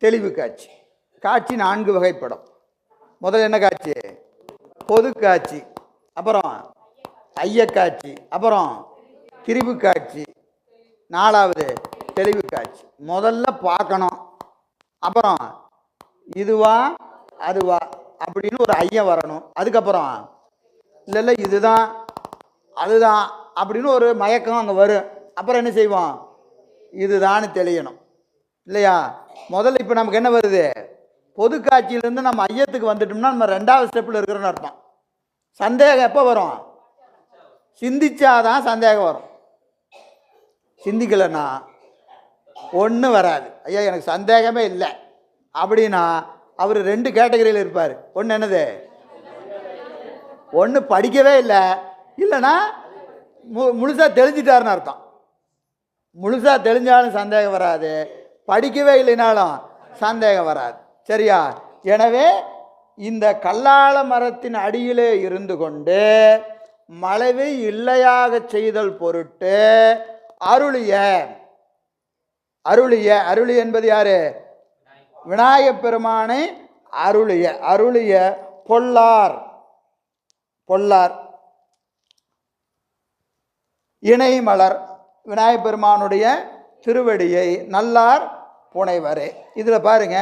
தெளிவு காட்சி. காட்சி 4 வகைப்படும். முதல்ல என்ன காட்சி? பொதுக்காட்சி, அப்புறம் ஐயக்காட்சி, அப்புறம் திரிபு காட்சி, 4வது தெளிவு காட்சி. முதல்ல பார்க்கணும். அப்புறம் இதுவா அதுவா அப்படின்னு ஒரு ஐயம் வரணும். அதுக்கப்புறம் இல்லை இல்லை இதுதான் அதுதான் அப்படின்னு ஒரு மயக்கம் அங்கே வரும். அப்புறம் என்ன செய்வோம்? இதுதான்னு தெளியணும் இல்லையா? முதல்ல இப்போ நமக்கு என்ன வருது? பொது காட்சியிலேருந்து நம்ம ஐயத்துக்கு வந்துட்டோம்னா நம்ம 2வது ஸ்டெப்பில் இருக்கிறோன்னு அர்த்தம். சந்தேகம் எப்போ வரும்? சிந்திச்சாதான் சந்தேகம் வரும். சிந்திக்கலைன்னா ஒன்றும் வராது. ஐயா எனக்கு சந்தேகமே இல்லை அப்படின்னா அவர் 2 கேட்டகரியில் இருப்பார். ஒன்று என்னது? ஒன்று படிக்கவே இல்லை, இல்லைன்னா முழுசாக தெளிஞ்சிட்டாருன்னு அர்த்தம். முழுசாக தெளிஞ்சாலும் சந்தேகம் வராது, படிக்கவே இல்லைனாலும் சந்தேகம் வராது. சரியா? எனவே இந்த கல்லால மரத்தின் அடியிலே இருந்து கொண்டு மலைவை இல்லையாக செய்தல் பொருட்டு அருளிய, அருளிய, அருளி என்பது யாரு? விநாயகப் பெருமானை அருளிய, அருளிய பொல்லார், பொல்லார் இணைமலர் விநாயகப் பெருமானுடைய திருவடியை நல்லார் புனைவரே. இதில் பாருங்க,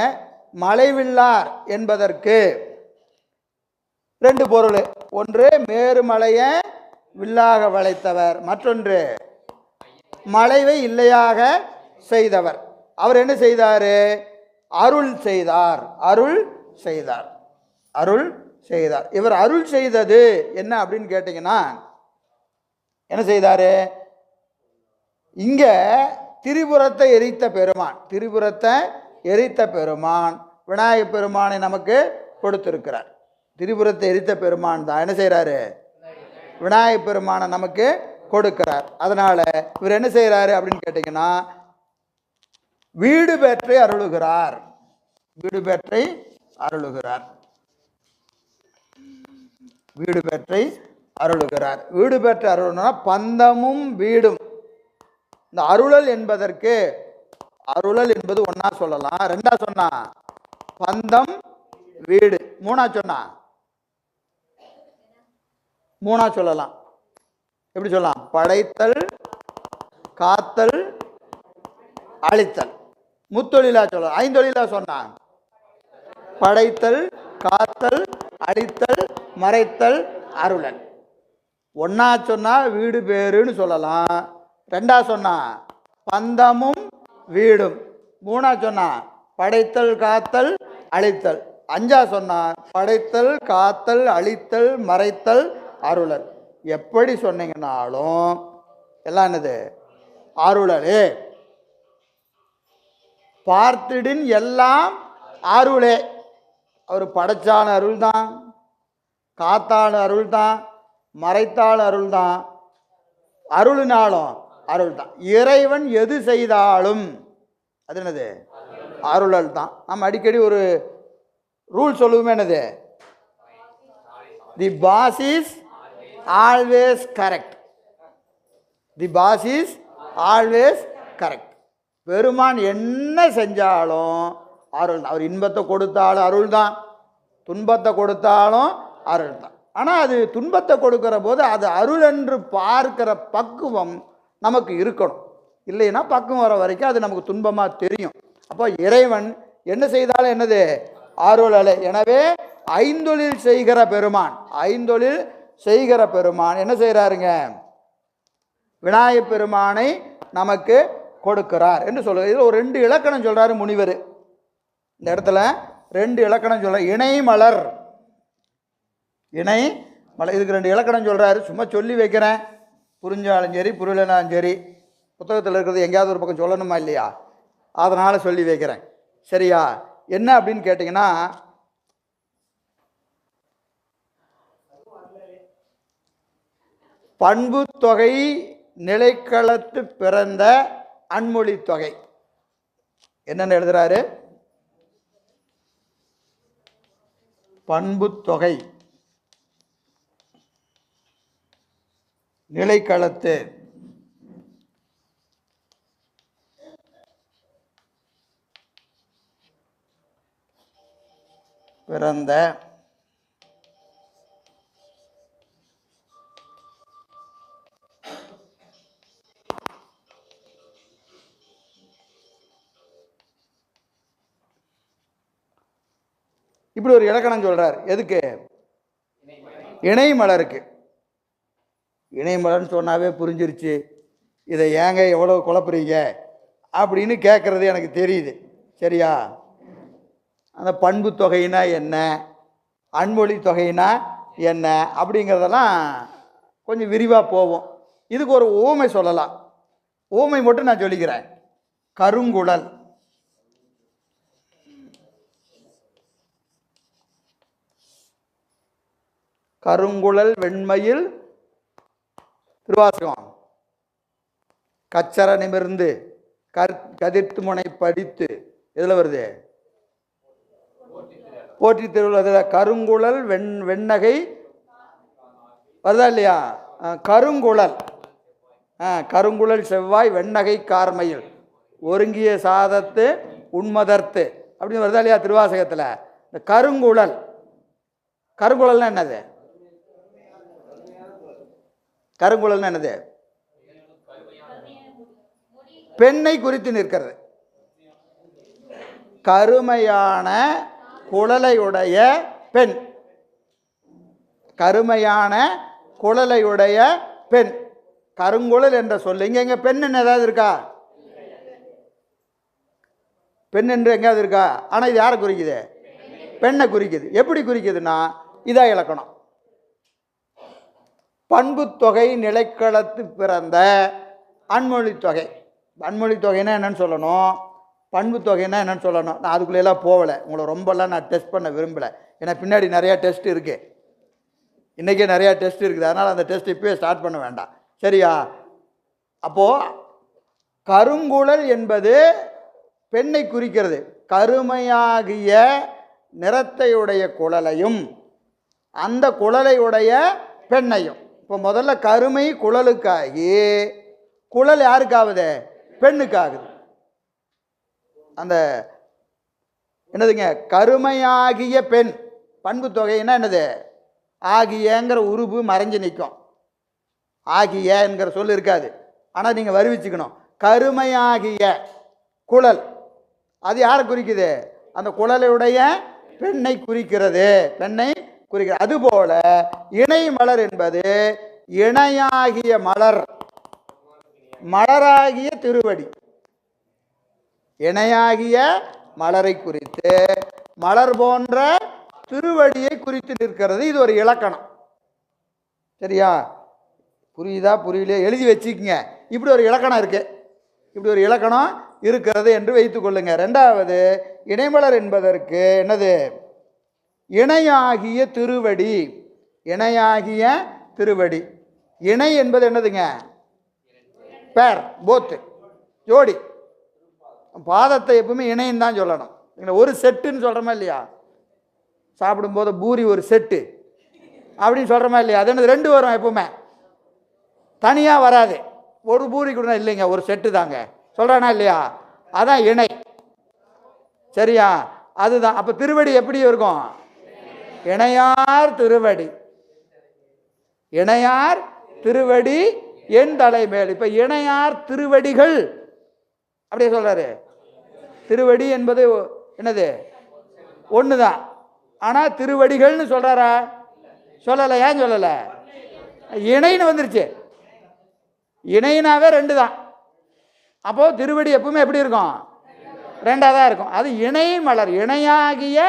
மலைவில்லார் என்பதற்கு 2 பொருள். ஒன்று மேருமலையை வில்லாக வளைத்தவர், மற்றொன்று மலைவை இல்லையாக செய்தவர். அவர் என்ன செய்தார்? அருள் செய்தார், அருள் செய்தார், அருள் செய்தார். இவர் அருள் செய்தது என்ன அப்படின்னு கேட்டிங்கன்னா என்ன செய்தார்? இங்கே திரிபுரத்தை எரித்த பெருமான், திரிபுரத்தை எரித்த பெருமான் விநாயகப் பெருமானை நமக்கு கொடுத்திருக்கிறார். திரிபுரத்தை எரித்த பெருமான் தான் என்ன செய்கிறாரு? விநாயகப் பெருமானை நமக்கு கொடுக்கிறார். அதனால் இவர் என்ன செய்கிறாரு அப்படின்னு கேட்டிங்கன்னா வீடு பெற்றை அருளுகிறார், வீடு பெற்றை அருளுகிறார், வீடு பெற்றை அருளுகிறார். வீடு பெற்று அருள்னா பந்தமும் வீடும், இந்த அருளல் என்பதற்கு அருளல் என்பது ஒன்றா சொல்லலாம், ரெண்டா சொன்னா பந்தம் வீடு, மூணா சொன்னா மூணா சொல்லலாம். எப்படி சொல்லலாம்? படைத்தல் காத்தல் அழித்தல். முத்தொழிலா சொல்லலாம். ஐந்தொழிலா சொன்னான் படைத்தல் காத்தல் அழித்தல் மறைத்தல் அருளல். ஒன்னா சொன்னா வீடு பேருன்னு சொல்லலாம், ரெண்டா சொன்னா பந்தமும் வீடும், மூணா சொன்னா படைத்தல் காத்தல் அழித்தல், அஞ்சா சொன்னா படைத்தல் காத்தல் அழித்தல் மறைத்தல் அருளல். எப்படி சொன்னீங்கன்னாலும் எல்லாம் என்னது? அருளலே. பார்த்திடின் எல்லாம் அருளே. அவர் படைச்சான அருள் தான், காத்தான அருள் தான், மறைத்தான அருள் தான், அருளினாலும் அருள் தான். இறைவன் எது செய்தாலும் அது என்னது? அருளல் தான். நம்ம அடிக்கடி ஒரு ரூல் சொல்லுவோமே, என்னது? The boss is always correct. The boss is always correct. பெருமான் என்ன செஞ்சாலும் அருள் தான். அவர் இன்பத்தை கொடுத்தாலும் அருள் தான், துன்பத்தை கொடுத்தாலும் அருள் தான். ஆனால் அது துன்பத்தை கொடுக்கிற போது அது அருள் என்று பார்க்கிற பக்குவம் நமக்கு இருக்கணும். இல்லைன்னா பக்குவம் வர வரைக்கும் அது நமக்கு துன்பமாக தெரியும். அப்போ இறைவன் என்ன செய்தாலும் என்னது? அருளலை. எனவே ஐந்தொழில் செய்கிற பெருமான், ஐந்தொழில் செய்கிற பெருமான் என்ன செய்கிறாருங்க? விநாயகப் பெருமானை நமக்கு கொடுக்கிறார் என்று சொல்லுவார். இதில் ஒரு 2 இலக்கணம் சொல்கிறாரு முனிவர். இந்த இடத்துல 2 இலக்கணம் சொல்கிறார். இணை மலர், இணை மலர், இதுக்கு 2 இலக்கணம் சொல்கிறாரு. சும்மா சொல்லி வைக்கிறேன், புரிஞ்சாலும் சரி புரியலனாலும் சரி, புத்தகத்தில் இருக்கிறது எங்கேயாவது ஒரு பக்கம் சொல்லணுமா இல்லையா? அதனால் சொல்லி வைக்கிறேன். சரியா? என்ன அப்படின்னு கேட்டிங்கன்னா, பண்பு தொகை நிலைக்களத்து பிறந்த அன்மொழி தொகை. என்னென்ன எழுதுறாரு? பண்பு தொகை நிலைக்களத்து பிறந்த இப்படி ஒரு இலக்கணம் சொல்றார். எதுக்கு? இணை மலருக்கு. இணை மலர்னு சொன்னாவே புரிஞ்சிருச்சு, இதை ஏங்க எவ்வளோ குழப்புறீங்க அப்படின்னு கேட்குறது எனக்கு தெரியுது. சரியா? அந்த பண்பு தொகைனா என்ன, அன்மொழி தொகைனா என்ன அப்படிங்கிறதெல்லாம் கொஞ்சம் விரிவாக போவோம். இதுக்கு ஒரு ஊமை சொல்லலாம். ஊமை மட்டும் நான் சொல்லிக்கிறேன். கருங்குழல். கருங்குழல் வெண்மையில் திருவாசகம் கச்சர நிமிர்ந்து கதிர்த்து முனை படித்து எதில் வருது? போற்றி திருவிழா. கருங்குழல் வெண்ணகை வருதா இல்லையா? கருங்குழல், கருங்குழல் செவ்வாய் வெண்ணகை கார்மையில் ஒருங்கிய சாதத்து உண்மதர்த்து அப்படின்னு வருதா இல்லையா திருவாசகத்தில்? இந்த கருங்குழல், கருங்குழல்னா என்னது? கருங்குழல்னா என்னது? பெண்ணை குறித்து நிற்கிறது. கருமையான குழலையுடைய பெண், கருமையான குழலையுடைய பெண், கருங்குழல் என்ற சொல்லு. இங்க பெண் என்ன ஏதாவது இருக்கா? பெண் என்று எங்கேயாவது இருக்கா? ஆனால் இது யாரை குறிக்குது? பெண்ணை குறிக்குது. எப்படி குறிக்குதுன்னா இதான் இலக்கணம். பண்பு தொகை நிலைக்களத்து பிறந்த அன்மொழி தொகை. அன்மொழி தொகைன்னா என்னன்னு சொல்லணும், பண்பு தொகைன்னா என்னன்னு சொல்லணும். நான் அதுக்குள்ளெல்லாம் போகலை, உங்களை ரொம்பலாம் நான் டெஸ்ட் பண்ண விரும்பலை. ஏன்னா பின்னாடி நிறையா டெஸ்ட் இருக்குது, இன்றைக்கே நிறையா டெஸ்ட் இருக்குது. அதனால் அந்த டெஸ்ட் இப்போயே ஸ்டார்ட் பண்ண வேண்டாம். சரியா? அப்போது கருங்குழல் என்பது பெண்ணை குறிக்கிறது. கருமையாகிய நிறத்தையுடைய குழலையும் அந்த குழலையுடைய பெண்ணையும். இப்போ முதல்ல கருமை குழலுக்காகி குழல் யாருக்காகுது? பெண்ணுக்காகுது. அந்த என்னதுங்க, கருமையாகிய பெண் பண்பு தொகைன்னா என்னது? ஆகியங்கிற உருபு மறைஞ்சு நிற்கும். ஆகிய என்கிற சொல் இருக்காது. ஆனால் நீங்கள் வருவிச்சுக்கணும். கருமையாகிய குழல் அது யாரை குறிக்குது? அந்த குழலுடைய பெண்ணை குறிக்கிறது. பெண்ணை குறிக்கிறது. அதுபோல இணை மலர் என்பது இணையாகிய மலர், மலராகிய திருவடி. இணையாகிய மலரை குறித்து மலர் போன்ற திருவடியை குறித்து நிற்கிறது. இது ஒரு இலக்கணம். சரியா? புரியுதா புரியலையா? எழுதி வச்சுக்கங்க. இப்படி ஒரு இலக்கணம் இருக்கு, இப்படி ஒரு இலக்கணம் இருக்கிறது என்று வைத்துக் கொள்ளுங்க. ரெண்டாவது, இணைமலர் என்பதற்கு என்னது? இணையாகிய திருவடி. இணையாகிய திருவடி. இணை என்பது என்னதுங்க? பேர், போத்து, ஜோடி. பாதத்தை எப்பவுமே இணைன்னு தான் சொல்லணும். ஒரு செட்டுன்னு சொல்கிறோமா இல்லையா? சாப்பிடும்போது பூரி ஒரு செட்டு அப்படின்னு சொல்கிறோமா இல்லையா? அது என்னது? ரெண்டு வரும் எப்பவுமே, தனியாக வராது. ஒரு பூரி கூட இல்லைங்க, ஒரு செட்டு தாங்க சொல்கிறானா இல்லையா? அதான் இணை. சரியா? அதுதான். அப்போ திருவடி எப்படி இருக்கும்? இணையார் திருவடி. இணையார் திருவடி என் தலைமேல். இப்போ இணையார் திருவடிகள் அப்படியே சொல்றாரு. திருவடி என்பது என்னது? ஒன்று தான். ஆனால் திருவடிகள்னு சொல்றாரா? சொல்லலை. ஏன் சொல்லலை? இணைன்னு வந்துருச்சு. இணைனாவே ரெண்டு தான். அப்போ திருவடி எப்பவுமே எப்படி இருக்கும்? ரெண்டாக தான் இருக்கும். அது இணை மலர், இணையாகிய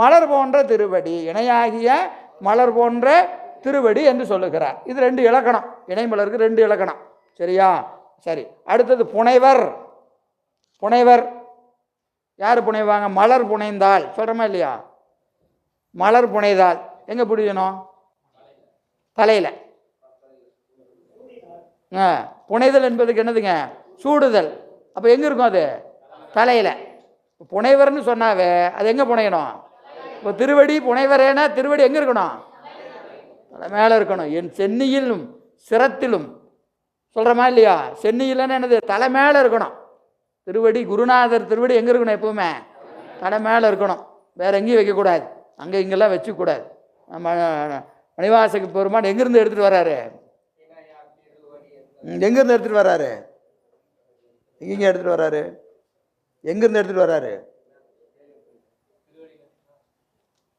மலர் போன்ற திருவடி. இணையாகிய மலர் போன்ற திருவடி என்று சொல்லுகிறார். இது ரெண்டு இலக்கணம். இணை மலருக்கு ரெண்டு இலக்கணம். சரியா? சரி. அடுத்தது புனைவர். புனைவர் யார் புனைவாங்க? மலர் புனைந்தால் சொல்கிறோமா இல்லையா? மலர் புனைதால் எங்கே புரியணும்? தலையில். புனைதல் என்பதுக்கு என்னதுங்க? சூடுதல். அப்போ எங்கே இருக்கும்? அது தலையில். புனைவர்னு சொன்னாவே அது எங்கே புனையணும்? இப்போ திருவடி புனைவரேனா திருவடி எங்கே இருக்கணும்? தலை மேலே இருக்கணும். என் சென்னியிலும் சிரத்திலும் சொல்கிறோமா இல்லையா? சென்னியில்னு என்னது? தலை மேலே இருக்கணும். திருவடி, குருநாதர் திருவடி எங்கே இருக்கணும்? எப்பவுமே தலை மேலே இருக்கணும். வேறு எங்கேயும் வைக்கக்கூடாது. அங்கே இங்கெல்லாம் வச்சுக்கூடாது. நம்ம மணிவாசக பெருமான் எங்கேருந்து எடுத்துகிட்டு வர்றாரு? எங்கேருந்து எடுத்துகிட்டு வர்றாரு? எங்கேங்க எடுத்துகிட்டு வர்றாரு? எங்கேருந்து எடுத்துகிட்டு வர்றாரு?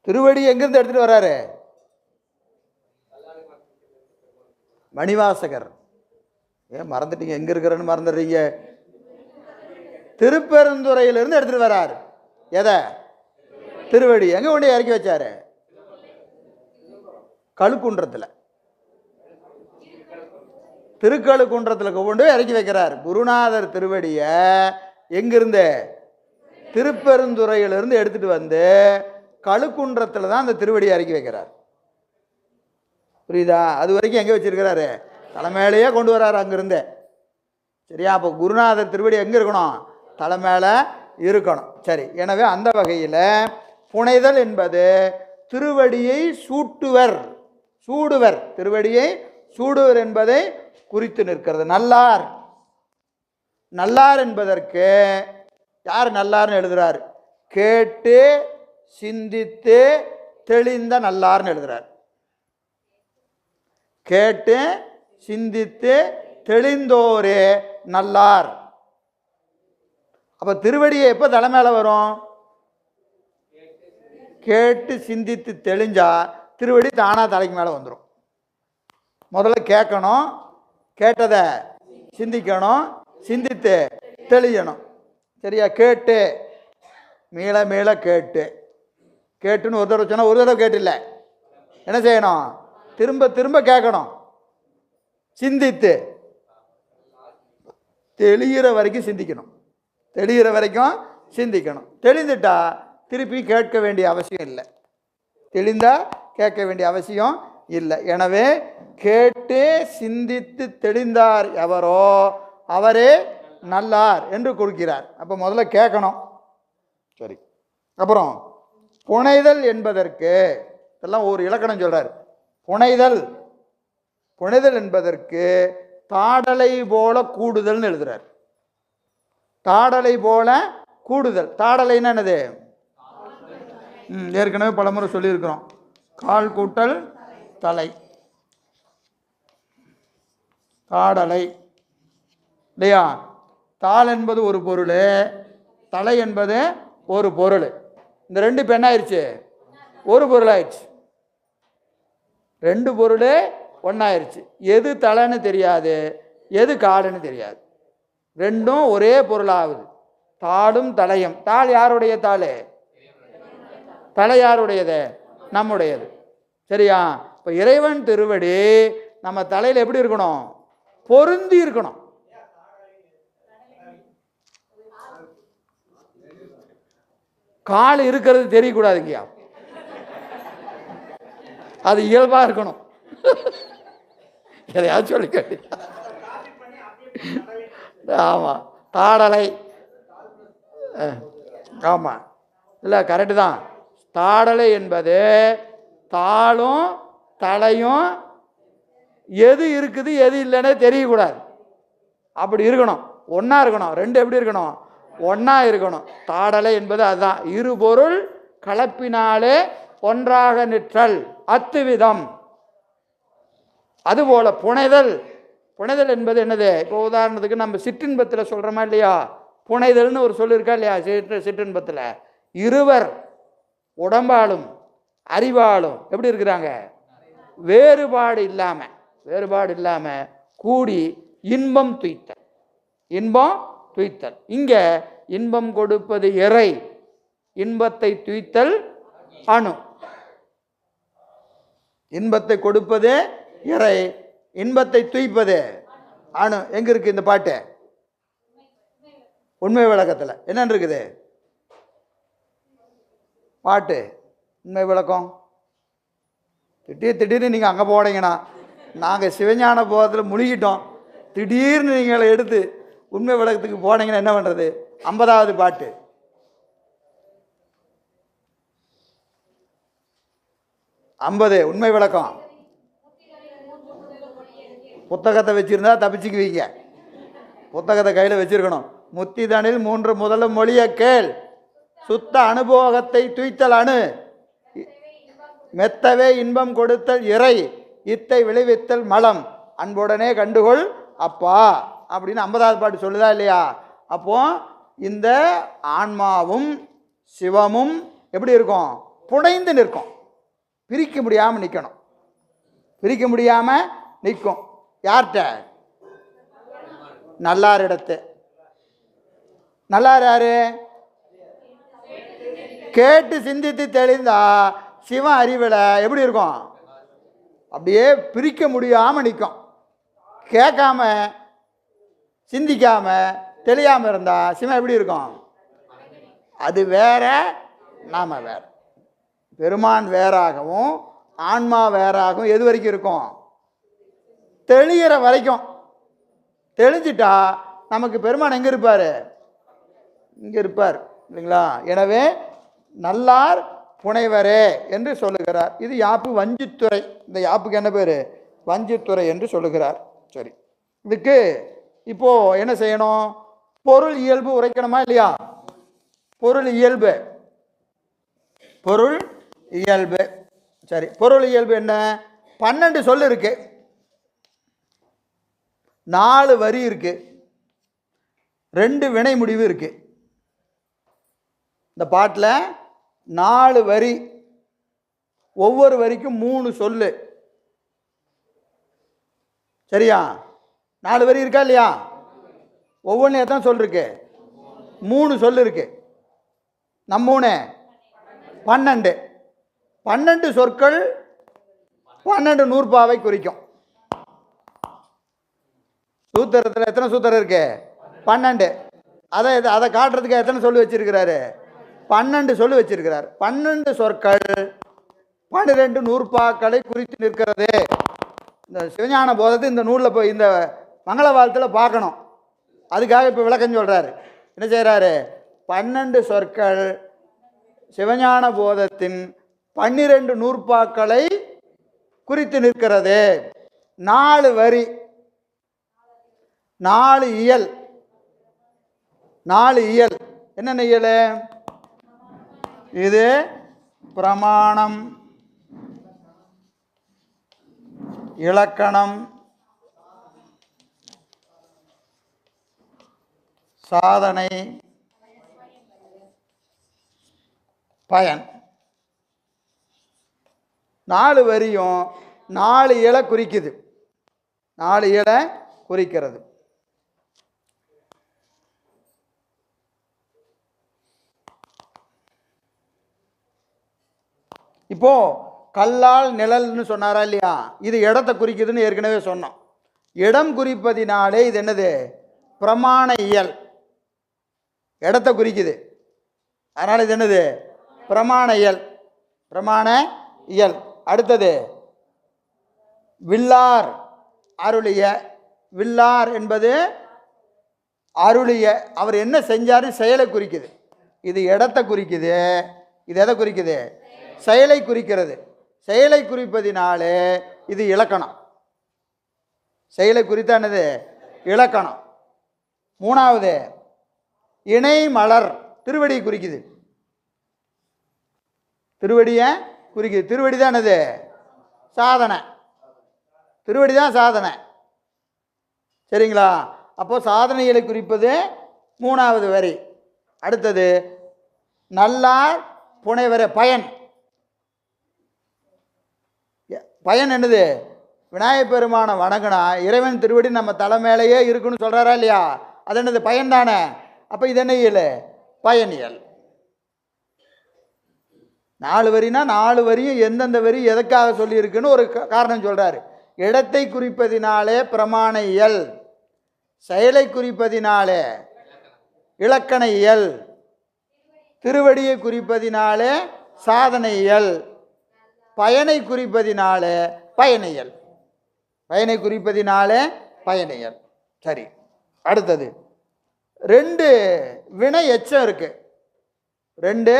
திருவடி எங்கேருந்து எடுத்துகிட்டு வர்றாரு? மணிவாசகர். ஏன் மறந்துட்டீங்க? எங்கே இருக்கிறன்னு மறந்துடுறீங்க? திருப்பெருந்துறையிலிருந்து எடுத்துகிட்டு வர்றாரு. எதை? திருவடி. எங்கே கொண்டு இறக்கி வச்சாரு? கழுக்குன்றத்தில். திருக்கழுக்குன்றத்தில் கொண்டு இறக்கி வைக்கிறார். குருநாதர் திருவடியை எங்கிருந்து? திருப்பெருந்துறையிலிருந்து எடுத்துட்டு வந்து கழுக்குன்றத்தில் தான் அந்த திருவடியை இறக்கி வைக்கிறார். புரியுதா? அது வரைக்கும் எங்கே வச்சிருக்கிறாரு? தலைமையிலேயே கொண்டு வர்றாரு அங்கிருந்து. சரியா? அப்போ குருநாதர் திருவடி எங்கே இருக்கணும்? தலைமையில இருக்கணும். சரி. எனவே அந்த வகையில் புனைதல் என்பது திருவடியை சூட்டுவர், சூடுவர், திருவடியை சூடுவர் என்பதை குறித்து நிற்கிறது. நல்லார். நல்லார் என்பதற்கு யார் நல்லார்னு எழுதுறார்? கேட்டு சிந்தித்து தெளிந்த நல்லார்னு எழுதுறார். கேட்டு சிந்தித்து தெளிந்தோரே நல்லார். அப்போ திருவடியை எப்போ தலை மேலே வரும்? கேட்டு சிந்தித்து தெளிஞ்சா திருவடி தானாக தலைக்கு மேலே வந்துடும். முதல்ல கேட்கணும், கேட்டதை சிந்திக்கணும், சிந்தித்து தெளியணும். சரியா? கேட்டு மீள மீள கேட்டு, கேட்டுன்னு ஒரு தடவை சொன்னால் ஒரு தடவை கேட்டு இல்லை, என்ன செய்யணும்? திரும்ப திரும்ப கேட்கணும். சிந்தித்து தெளிகிற வரைக்கும் சிந்திக்கணும். தெளிகிற வரைக்கும் சிந்திக்கணும். தெளிந்துட்டா திருப்பி கேட்க வேண்டிய அவசியம் இல்லை. தெளிந்தா கேட்க வேண்டிய அவசியம் இல்லை. எனவே கேட்டு சிந்தித்து தெளிந்தார் எவரோ அவரே நல்லார் என்று கொடுக்கிறார். அப்போ முதல்ல கேட்கணும். சரி. அப்புறம் புனைதல் என்பதற்கு இதெல்லாம் ஒரு இலக்கணம் சொல்றார். புனைதல், புனைதல் என்பதற்கு தாடலை போல கூடுதல்னு எழுதுறார். தாடலை போல கூடுதல். தாடலைன்னா என்னது? ஏற்கனவே பலமுறை சொல்லியிருக்கிறோம். கால் கூட்டல் தலை, தாடலை இல்லையா? தாள் என்பது ஒரு பொருள், தலை என்பது ஒரு பொருள். இந்த ரெண்டு இப்போ என்ன ஆயிடுச்சு? ஒரு பொருள் ஆயிடுச்சு. ரெண்டு பொருள் ஒன்றாயிருச்சு. எது தலைன்னு தெரியாது, எது காடுன்னு தெரியாது. ரெண்டும் ஒரே பொருளாகுது. தாளும் தலையும். தாள் யாருடைய தாள்? தலை யாருடையது? நம்முடையது. சரியா? இப்போ இறைவன் திருவடி நம்ம தலையில் எப்படி இருக்கணும்? பொருந்தி இருக்கணும். கால் இருக்கிறது தெரியக்கூடாதுங்கய்யா, அது இயல்பா இருக்கணும். எதையாவது சொல்லி கேட்டு. ஆமா, தாடலை. ஆமா, இல்லை கரெக்டு தான். தாடலை என்பது தாளும் தலையும் எது இருக்குது எது இல்லைன்னே தெரியக்கூடாது. அப்படி இருக்கணும், ஒன்றா இருக்கணும். ரெண்டு எப்படி இருக்கணும்? ஒன்றா இருக்கணும். தாடலை என்பது அதுதான். இருபொருள் கலப்பினாலே ஒன்றாக நிற்றல் அத்துவிதம். அதுபோல புனைதல். புனைதல் என்பது என்னது? இப்போ உதாரணத்துக்கு நம்ம சிற்றின்பத்தில் சொல்கிறோமா இல்லையா? புனைதல்னு ஒரு சொல் இருக்கா இல்லையா? சிற்றின்பத்தில் இருவர் உடம்பாலும் அறிவாலும் எப்படி இருக்கிறாங்க? வேறுபாடு இல்லாமல் கூடி இன்பம் துய்த்தல். இன்பம் துய்த்தல். இங்கே இன்பம் கொடுப்பது இறை, இன்பத்தை துய்த்தல் அணு. இன்பத்தை கொடுப்பது இறை, இன்பத்தை துய்ப்பது அணு. எங்க இருக்கு இந்த பாட்டு? உண்மை விளக்கத்தில் என்ன இருக்குது பாட்டு? உண்மை விளக்கம். திடீர்னு நீங்கள் அங்கே போனீங்கன்னா, நாங்கள் சிவஞான போதத்தில் முழுகிட்டோம், திடீர்னு நீங்கள் எடுத்து உண்மை விளக்கத்துக்கு போனீங்கன்னா என்ன பண்ணுறது? 50வது பாட்டு. உண்மை விளக்கம். புத்தகத்தை வச்சிருந்தா தப்பிச்சுக்குவீங்க. புத்தகத்தை கையில் வச்சிருக்கணும். முத்திதனில் 3 முதல் மொழிய கேள், சுத்த அனுபோகத்தை துய்த்தல் அணு, மெத்தவே இன்பம் கொடுத்தல் இறை, இத்தை விளைவித்தல் மலம், அன்புடனே கண்டுகொள் அப்பா அப்படின்னு 50வது பாட்டு சொல்லுதா இல்லையா? அப்போ இந்த ஆன்மாவும் சிவமும் எப்படி இருக்கும்? புனைந்து நிற்கும். பிரிக்க முடியாமல் நிற்கணும். பிரிக்க முடியாமல் நிற்கும். யார்கிட்ட? நல்லாரிடத்து. நல்லார் யாரு? கேட்டு சிந்தித்து தெளிந்தா சிவன் அறிவில் எப்படி இருக்கும்? அப்படியே பிரிக்க முடியாமல் நிற்கும். கேட்காம சிந்திக்காம தெளியாமல் இருந்தா சிவன் எப்படி இருக்கும்? அது வேற, நாம வேற. பெருமான் வேறாகவும் ஆன்மா வேறாகவும் எது வரைக்கும் இருக்கும்? தெளிகிற வரைக்கும். தெளிஞ்சிட்டா நமக்கு பெருமான் எங்கே இருப்பார்? இங்கே இருப்பார் இல்லைங்களா? எனவே நல்லார் புனைவரே என்று சொல்லுகிறார். இது யாப்பு வஞ்சித்துறை. இந்த யாப்புக்கு என்ன பேர்? வஞ்சித்துறை என்று சொல்லுகிறார். சரி, இதுக்கு இப்போ என்ன செய்யணும்? பொருள் இயல்பு உரைக்கணுமா இல்லையா? பொருள் இயல்பு. பொருள் இயல்பு. சரி, பொருள் இயல்பு என்ன? 12 சொல் இருக்கு, 4 வரி இருக்கு, 2 வினை முடிவு இருக்கு. இந்த பாட்டில் 4 வரி, ஒவ்வொரு வரிக்கும் 3 சொல்லு. சரியா? 4 வரி இருக்கா இல்லையா? ஒவ்வொன்றும் எத்தனை சொல் இருக்கு? 3 சொல் இருக்கு. நம்ம 12. 12 சொற்கள் 12 நூற்பாவை குறிக்கும். சூத்திரத்தில் எத்தனை சூத்திரம் இருக்கு? 12. அதை காட்டுறதுக்கு எத்தனை சொல்லி வச்சிருக்கிறாரு? 12 சொல்லி வச்சிருக்கிறார். 12 சொற்கள் 12 நூற்பாக்களை குறித்து நிற்கிறது. இந்த சிவஞான போதத்தை இந்த நூலில் போய் இந்த மங்கள வாழ்த்தில் பார்க்கணும். அதுக்காக இப்போ விளக்கம் சொல்கிறாரு. என்ன செய்கிறாரு? 12 சொற்கள் சிவஞான போதத்தின் 12 நூற்பாக்களை குறித்து நிற்கிறது. 4 வரி. 4 இயல். 4 இயல் என்னென்ன இயல்? இது பிரமாணம், இலக்கணம், சாதனை, பயன். 4 வரியும் 4 இயலை குறிக்குது. 4 இயலை குறிக்கிறது. இப்போ கல்லால் நிழல்னு சொன்னாரா இல்லையா? இது இடத்தை குறிக்குதுன்னு ஏற்கனவே சொன்னோம். இடம் குறிப்பதினாலே இது என்னது? பிரமாண இயல். இடத்தை குறிக்குது, அதனால இது என்னது? பிரமாண இயல். பிரமாண இயல். அடுத்தது வில்லார் அருளிய. வில்லார் என்பது அருளிய, அவர் என்ன செஞ்சாரு செயலை குறிக்குது. இது இடத்தை குறிக்குது, இது எதை குறிக்குது? செயலை குறிக்கிறது. செயலை குறிப்பதினாலே இது இலக்கணம். செயலை குறித்தானது இலக்கணம். 3வது இணை மலர், திருவடியை குறிக்குது. திருவடியை குறிக்குது. திருவடி தான் என்னது? சாதனை. திருவடி தான் சாதனை. சரிங்களா? அப்போ சாதனைகளை குறிப்பது 3வது வரி. அடுத்தது நல்லார் புனைவர பயன். பயன் என்னது? விநாயகப் பெருமான வணங்கினா இறைவன் திருவடி நம்ம தலைமையிலேயே இருக்குன்னு சொல்கிறாரா இல்லையா? அது என்னது? பயன் தானே. அப்போ இது என்ன இயல்? பயனியல். 4 வரினா 4 வரியும் எந்தெந்த வரி எதற்காக சொல்லியிருக்குன்னு ஒரு காரணம் சொல்கிறாரு. இடத்தை குறிப்பதினாலே பிரமாண இயல், செயலை குறிப்பதினாலே இலக்கண இயல், திருவடியை குறிப்பதினாலே சாதனை இயல், பயனை குறிப்பதினாலே பயனியல். பயனை குறிப்பதினாலே பயனியல். சரி, அடுத்தது 2 வினை எச்சம் இருக்கு. 2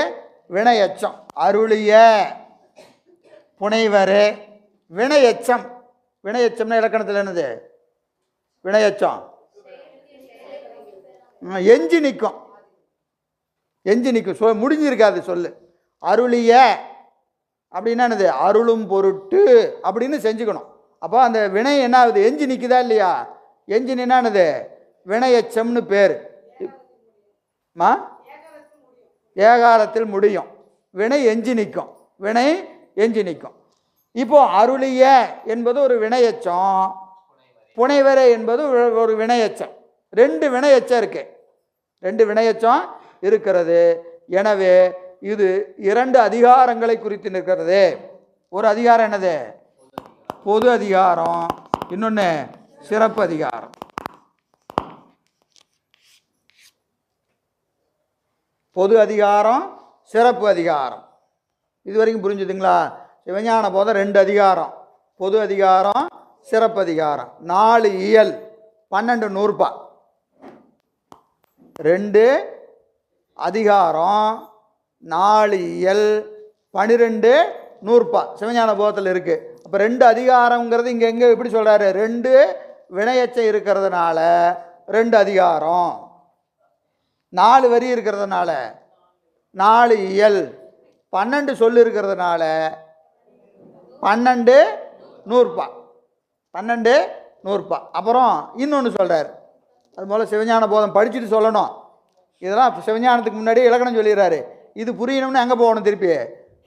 வினை எச்சம். அருளிய, புனைவரே. வினை எச்சம். வினை எச்சம்னா இலக்கணத்தில் என்னது? வினை எச்சம் எஞ்சி நிற்கும். எஞ்சி நிற்கும், முடிஞ்சிருக்காது சொல்லு. அருளிய அப்படின்னா என்னது? அருளும் பொருட்டு அப்படின்னு செஞ்சுக்கணும். அப்போ அந்த வினை என்ன ஆகுது? எஞ்சி நிற்குதா இல்லையா? எஞ்சி நின்னானது வினை எச்சம்னு பேர். ஏகாரத்தில் முடியும். வினை எஞ்சி நிற்கும். வினை எஞ்சி நிற்கும். இப்போ அருளிய என்பது ஒரு வினையச்சம், புனைவரே என்பது ஒரு வினையச்சம். 2 வினையச்சம் இருக்கு. 2 வினையச்சம் இருக்கிறது. எனவே இது 2 அதிகாரங்களை குறித்து நிற்கிறது. ஒரு அதிகாரம் என்னது? பொது அதிகாரம். இன்னொன்று சிறப்பு அதிகாரம். பொது அதிகாரம், சிறப்பு அதிகாரம். இது வரைக்கும் புரிஞ்சுதுங்களா? சிவஞான போதம் 2 அதிகாரம், பொது அதிகாரம், சிறப்பு அதிகாரம். 4 இயல், 12 நூற்பா. 2 அதிகாரம், 4 இயல், 12 நூற்பா சிவஞான போதத்தில் இருக்கு. அப்போ 2 அதிகாரங்கிறது இங்கே எங்கே எப்படி சொல்கிறாரு? 2 வினையச்சம் இருக்கிறதுனால 2 அதிகாரம், 4 வரி இருக்கிறதுனால 4 இயல், 12 சொல்லு இருக்கிறதுனால 12 நூற்பா. 12 நூற்பா. அப்புறம் இன்னொன்று சொல்கிறார். அது போல் சிவஞான போதம் படிச்சுட்டு சொல்லணும். இதெல்லாம் சிவஞானத்துக்கு முன்னாடி இலக்கணம் சொல்லிடுறாரு. இது புரியணும்னு எங்கே போகணும்? திருப்பி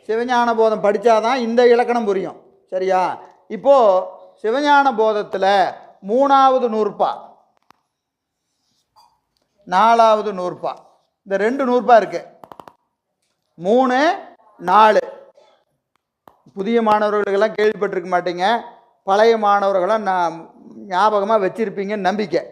சிவஞான போதம் படித்தாதான் இந்த இலக்கணம் புரியும். சரியா? இப்போது சிவஞான போதத்தில் 3வது நூற்பா, 4வது நூற்பா, இந்த 2 நூற்பா இருக்கு. 3, 4. புதிய மாணவர்களுக்கெல்லாம் கேள்விப்பட்டிருக்க மாட்டீங்க. பழைய மாணவர்களாம் நான் ஞாபகமாக வச்சிருப்பீங்கன்னு நம்பிக்கை.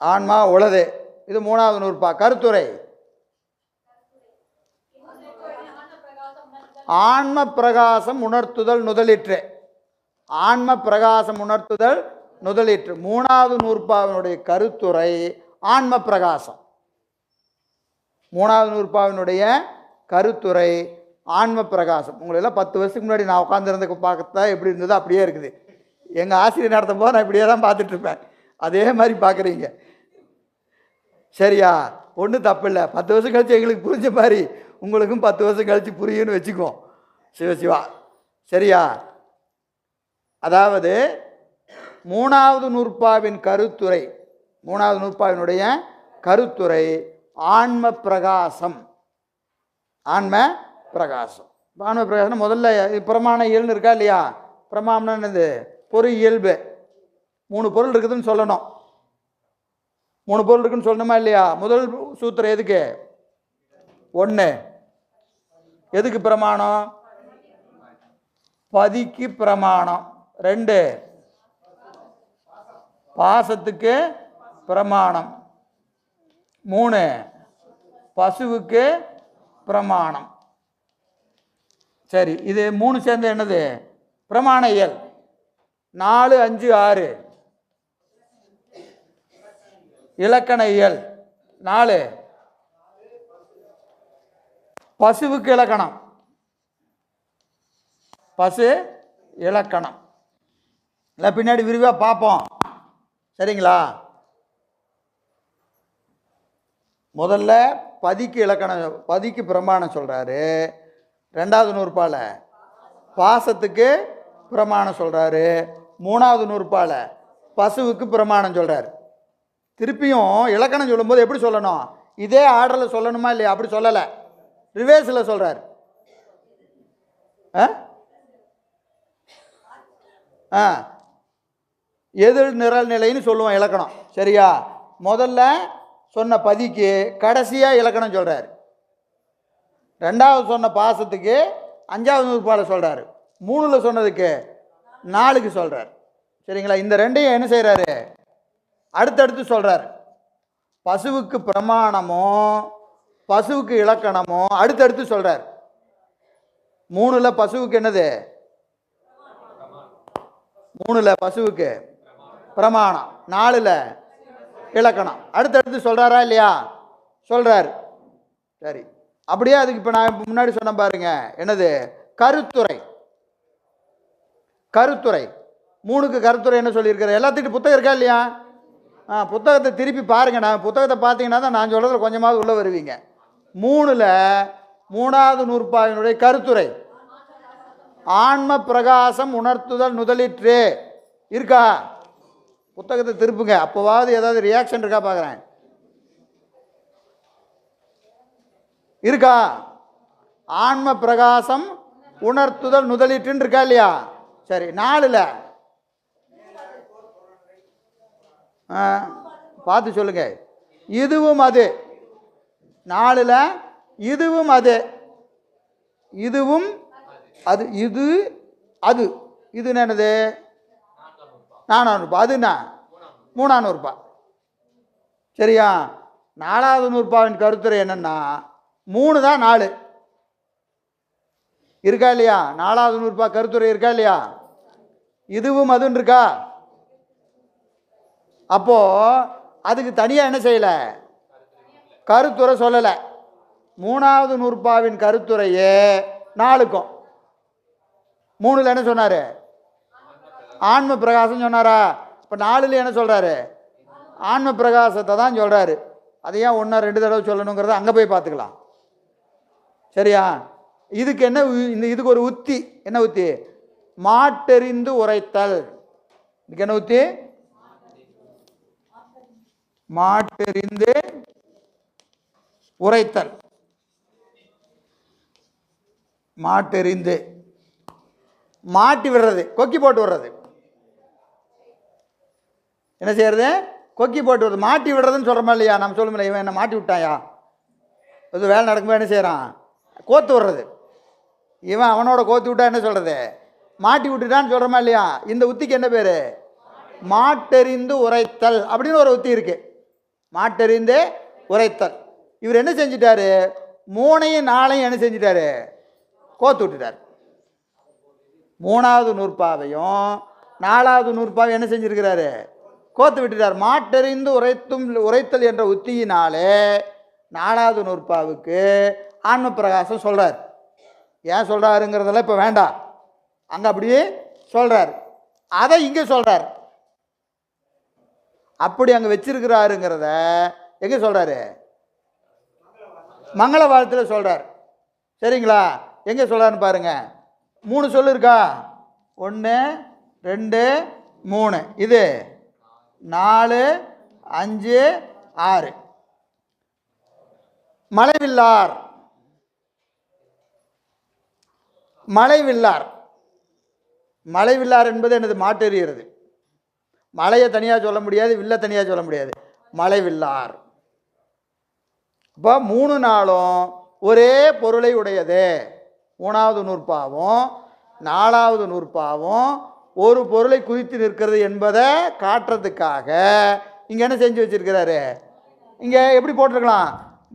ஆன்மா உளது. இது 3வது நூற்பா. கருத்துரை ஆன்ம பிரகாசம் உணர்த்துதல் நுதலிற்று. ஆன்ம பிரகாசம் உணர்த்துதல் நுதலிற்று. மூணாவது நூற்பாவினுடைய கருத்துரை ஆன்ம பிரகாசம். மூணாவது நூற்பாவினுடைய கருத்துரை ஆன்ம பிரகாசம். உங்களெல்லாம் 10 வருஷத்துக்கு முன்னாடி நான் உட்காந்துருந்த பார்த்தா எப்படி இருந்ததோ அப்படியே இருக்குது. எங்கள் ஆசிரியர் நடத்தும் போது நான் இப்படியே தான் பார்த்துட்ருப்பேன். அதே மாதிரி பார்க்குறீங்க. சரியா? ஒன்றும் தப்பு இல்லை. 10 வருஷம் கழித்து எங்களுக்கு புரிஞ்ச மாதிரி உங்களுக்கும் 10 வருஷம் கழித்து புரியுன்னு வச்சுக்குவோம். சிவசிவா. சரியா? அதாவது மூணாவது நூற்பாவின் கருத்துரை, மூணாவது நூற்பாவினுடைய கருத்துரை ஆன்ம பிரகாசம். ஆன்ம பிரகாசம். ஆன்ம பிரகாசம் முதல்ல பிரமாண இயல்னு இருக்கா இல்லையா? பிரமாணம் என்னது? பொரு இயல்பு. 3 பொருள் இருக்குதுன்னு சொல்லணும். 3 பொருள் இருக்குன்னு சொல்லணுமா இல்லையா? முதல் சூத்திரம் எதுக்கு? 1 எதுக்கு பிரமாணம்? பதிக்கு பிரமாணம். 2 பாசத்துக்கு பிரமாணம். 3 பசுவுக்கு பிரமாணம். சரி, இது 3 சேர்ந்து என்னது? பிரமாண இயல். 4, 5, 6 இலக்கண இயல். 4 பசுவுக்கு இலக்கணம். பசு இலக்கணம். இல்லை பின்னாடி விரிவாக பார்ப்போம். சரிங்களா? முதல்ல பதிக்கு இலக்கணம், பதிக்கு பிரமாணம் சொல்கிறாரு. 2வது நூற்பால பாசத்துக்கு பிரமாணம் சொல்கிறாரு. 3வது நூற்பால பசுவுக்கு பிரமாணம் சொல்கிறார். திருப்பியும் இலக்கணம் சொல்லும்போது எப்படி சொல்லணும்? இதே ஆர்டரில் சொல்லணுமா இல்லையா? அப்படி சொல்லலை, ரிவேர்ஸில் சொல்கிறார். எதிர் நிரல் நிலைன்னு சொல்லுவோம் இலக்கணம். சரியா? முதல்ல சொன்ன பதிக்கு கடைசியாக இலக்கணம் சொல்கிறார். 2வது சொன்ன பாசத்துக்கு 5வது நூற்பால சொல்கிறார். 3ல் சொன்னதுக்கு 4க்கு சொல்கிறார். சரிங்களா? இந்த ரெண்டையும் என்ன செய்கிறாரு? அடுத்தடுத்து சொல்கிறார். பசுவுக்கு பிரமாணமோ பசுவுக்கு இலக்கணமோ அடுத்தடுத்து சொல்கிறார். 3ல் பசுவுக்கு என்னது? 3ல் பசுவுக்கு பிரமாணம், 4ல் இலக்கணம். அடுத்தடுத்து சொல்கிறாரா இல்லையா? சொல்கிறார். சரி, அப்படியே அதுக்கு இப்போ நான் முன்னாடி சொன்ன பாருங்க, என்னது? கருத்துரை. கருத்துரை 3க்கு கருத்துரை என்ன சொல்லியிருக்காரு? எல்லாத்துக்கிட்ட புத்தகம் இருக்கா இல்லையா? புத்தகத்தை திருப்பி பாருங்க. நான் புத்தகத்தை பார்த்தீங்கன்னா தான் நான் சொல்கிறதுல கொஞ்சமாவது உள்ளே வருவீங்க. 3ல் 3வது நூற்பாவினுடைய கருத்துரை ஆன்ம பிரகாசம் உணர்த்துதல் நுதலிற்று இருக்கா? புத்தகத்தை திருப்புங்க, அப்போவாவது ஏதாவது ரியாக்ஷன் இருக்கா பார்க்குறேன். இருக்கா? ஆன்ம பிரகாசம் உணர்த்துதல் நுதலிற்றுன்னு இருக்கா இல்லையா? சரி, 4ல் பார்த்து சொல்லுங்க. இதுவும் அது. 4ல் இதுவும் அது, இதுவும் அது, இது அது, இது என்னது? 4ஆம் நூற்பா. அதுண்ணா 3ஆம் நூற்பா. சரியா? 4வது நூற்பாவின் கருத்துரை என்னன்னா 3 தான் 4 இருக்கா இல்லையா? 4வது நூற்பா கருத்துரை இருக்கா இல்லையா? இதுவும் அதுன்னு இருக்கா? அப்போ அதுக்கு தனியாக என்ன செய்யலை? கருத்துரை சொல்லலை. 3வது நூற்பாவின் கருத்துரையே 4க்கும். 3ல் என்ன சொன்னார்? ஆன்ம பிரகாசம் சொன்னாரா? இப்போ 4ல் என்ன சொல்கிறாரு? ஆன்ம பிரகாசத்தை தான் சொல்கிறாரு. அதை ஏன் 1 2 தடவை சொல்லணுங்கிறத அங்கே போய் பார்த்துக்கலாம். சரியா? இதுக்கு என்ன? இதுக்கு ஒரு உத்தி. என்ன உத்தி? மாட்டெறிந்து உரைத்தல். இதுக்கு என்ன உத்தி? மாட்டெறிந்து உரைத்தல். மாட்டெறிந்து மாட்டி விடுறது, கொக்கி போட்டு விடுறது. என்ன செய்யறது? கொக்கி போட்டு விடுறது, மாட்டி விடுறதுன்னு சொல்கிறோமா இல்லையா? நம்ம சொல்லுமில்ல, இவன் என்ன மாட்டி விட்டாயா? இது வேலை நடக்கும்போது என்ன செய்கிறான்? கோத்து விடுறது. இவன் அவனோட கோத்து விட்டா என்ன சொல்கிறது? மாட்டி விட்டுட்டான்னு சொல்கிறோமா இல்லையா? இந்த உத்திக்கு என்ன பேர்? மாட்டெறிந்து உரைத்தல் அப்படின்னு ஒரு உத்தி இருக்குது. மாட்டெறிந்து உரைத்தல். இவர் என்ன செஞ்சிட்டாரு? 3ஐயும் 4ஐயும் என்ன செஞ்சிட்டாரு? கோத்து விட்டுட்டார். 3வது நூற்பாவையும் 4வது நூற்பாவை என்ன செஞ்சிருக்கிறாரு? கோத்து விட்டுட்டார். மாட்டெறிந்து உரைத்தல் என்ற உத்தியினாலே 4வது நூற்பாவுக்கு ஆன்ம பிரகாசம் சொல்றார். ஏன் சொல்றாருங்கிறதெல்லாம் இப்போ வேண்டாம், அங்க அப்படியே சொல்றார். அதை இங்கே சொல்றார். அப்படி அங்கே வச்சிருக்கிறாருங்கிறத எங்க சொல்றாரு? மங்கள வாழ்த்துல சொல்றார். சரிங்களா? எங்க சொல்றாருன்னு பாருங்க. 3 சொல்லு இருக்கா? 1 2 3, இது 4 5 6. மலைவில்லார், மலைவில்லார், மலைவில்லார் என்பது எனது மாட்டெறிகிறது. மலையை தனியாக சொல்ல முடியாது, வில்ல தனியாக சொல்ல முடியாது. மலைவில்லார். இப்போ 3 நாளும் ஒரே பொருளை உடையது. 3வது நூற்பாவும் 4வது நூற்பாவும் ஒரு பொருளை குறித்து நிற்கிறது என்பதை காட்டுறதுக்காக இங்கே என்ன செஞ்சு வச்சிருக்கிறாரு? இங்கே எப்படி போட்டிருக்கலாம்?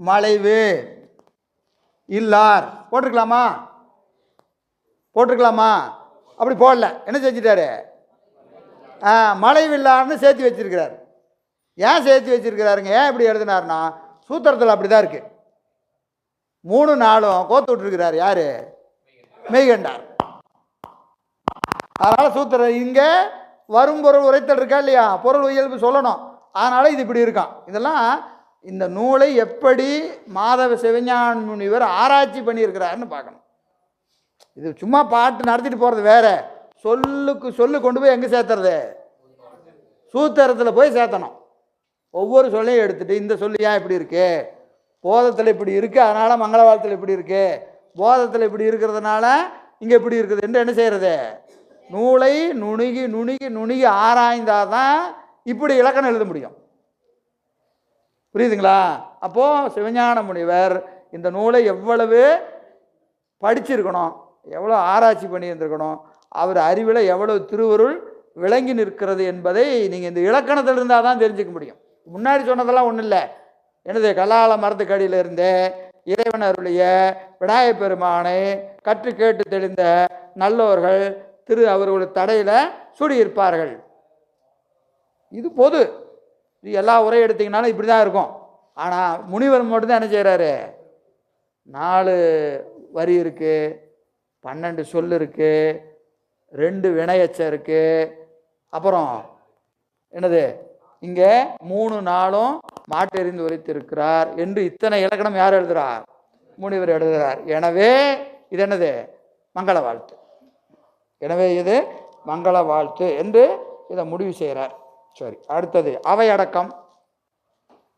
மலைவு இல்லார் போட்டிருக்கலாமா? போட்டிருக்கலாமா? அப்படி போடல. என்ன செஞ்சிட்டாரு? மலைவில்லார்னு சேர்த்து வச்சிருக்கிறார். ஏன் சேர்த்து வச்சிருக்கிறாருங்க? ஏன் இப்படி எழுதினார்னா சூத்திரத்தில் அப்படி தான் இருக்கு. 3 நாளும் கோத்து விட்டுருக்கிறார். யாரு? மெய்கண்டார். அதனால சூத்திரம் இங்கே வரும் பொருள் உரைத்தல் இருக்கா இல்லையா? பொருள் இயல்பு சொல்லணும். அதனால இது இப்படி இருக்கான். இதெல்லாம் இந்த நூலை எப்படி மாதவ சிவஞான முனிவர் ஆராய்ச்சி பண்ணியிருக்கிறாருன்னு பார்க்கணும். இது சும்மா பாட்டு நடத்திட்டு போகிறது வேற. சொல்லு கொண்டு போய் எங்கே சேர்த்துறது? சூத்திரத்தில் போய் சேர்த்தணும். ஒவ்வொரு சொல்லையும் எடுத்துட்டு இந்த சொல்லு ஏன் இப்படி இருக்கு, போதத்தில் இப்படி இருக்கு, அதனால மங்களவாளத்தில் இப்படி இருக்கு, போதத்தில் இப்படி இருக்கிறதுனால இங்கே இப்படி இருக்குது என்று என்ன செய்யறது? நூலை நுணுகி நுணுகி நுணுகி ஆராய்ந்தாதான் இப்படி இலக்கணம் எழுத முடியும். புரியுதுங்களா? அப்போ சிவஞான முனிவர் இந்த நூலை எவ்வளவு படிச்சிருக்கணும், எவ்வளோ ஆராய்ச்சி பண்ணியிருந்திருக்கணும், அவர் அறிவில் எவ்வளவு திருவருள் விளங்கி நிற்கிறது என்பதை நீங்கள் இந்த இலக்கணத்தில் இருந்தால் தான் தெரிஞ்சுக்க முடியும். முன்னாடி சொன்னதெல்லாம் ஒன்றும் இல்லை. எனது கலால மரத்துக்கடியில் இருந்த இறைவன் அருளிய விநாயகப் பெருமானை கற்று கேட்டு தெளிந்த நல்லோர்கள் அவர்களுடைய தடையில் சூடியிருப்பார்கள். இது பொது. இது எல்லா உரை எடுத்தீங்கனாலும் இப்படி தான் இருக்கும். ஆனால் முனிவர் மட்டும்தான் என்ன செய்கிறாரு? 4 வரி இருக்கு, 12 சொல் இருக்கு, 2 வினையச்சம் இருக்கு, அப்புறம் என்னது இங்கே 3 நாளும் மாட்டெறிந்து உரைத்திருக்கிறார் என்று இத்தனை இலக்கணம் யார் எழுதுகிறார்? முனிவர் எழுதுகிறார். எனவே இது என்னது? மங்கள வாழ்த்து. எனவே இது மங்கள வாழ்த்து என்று இதை முடிவு செய்கிறார். சரி, அடுத்தது அவை அடக்கம்.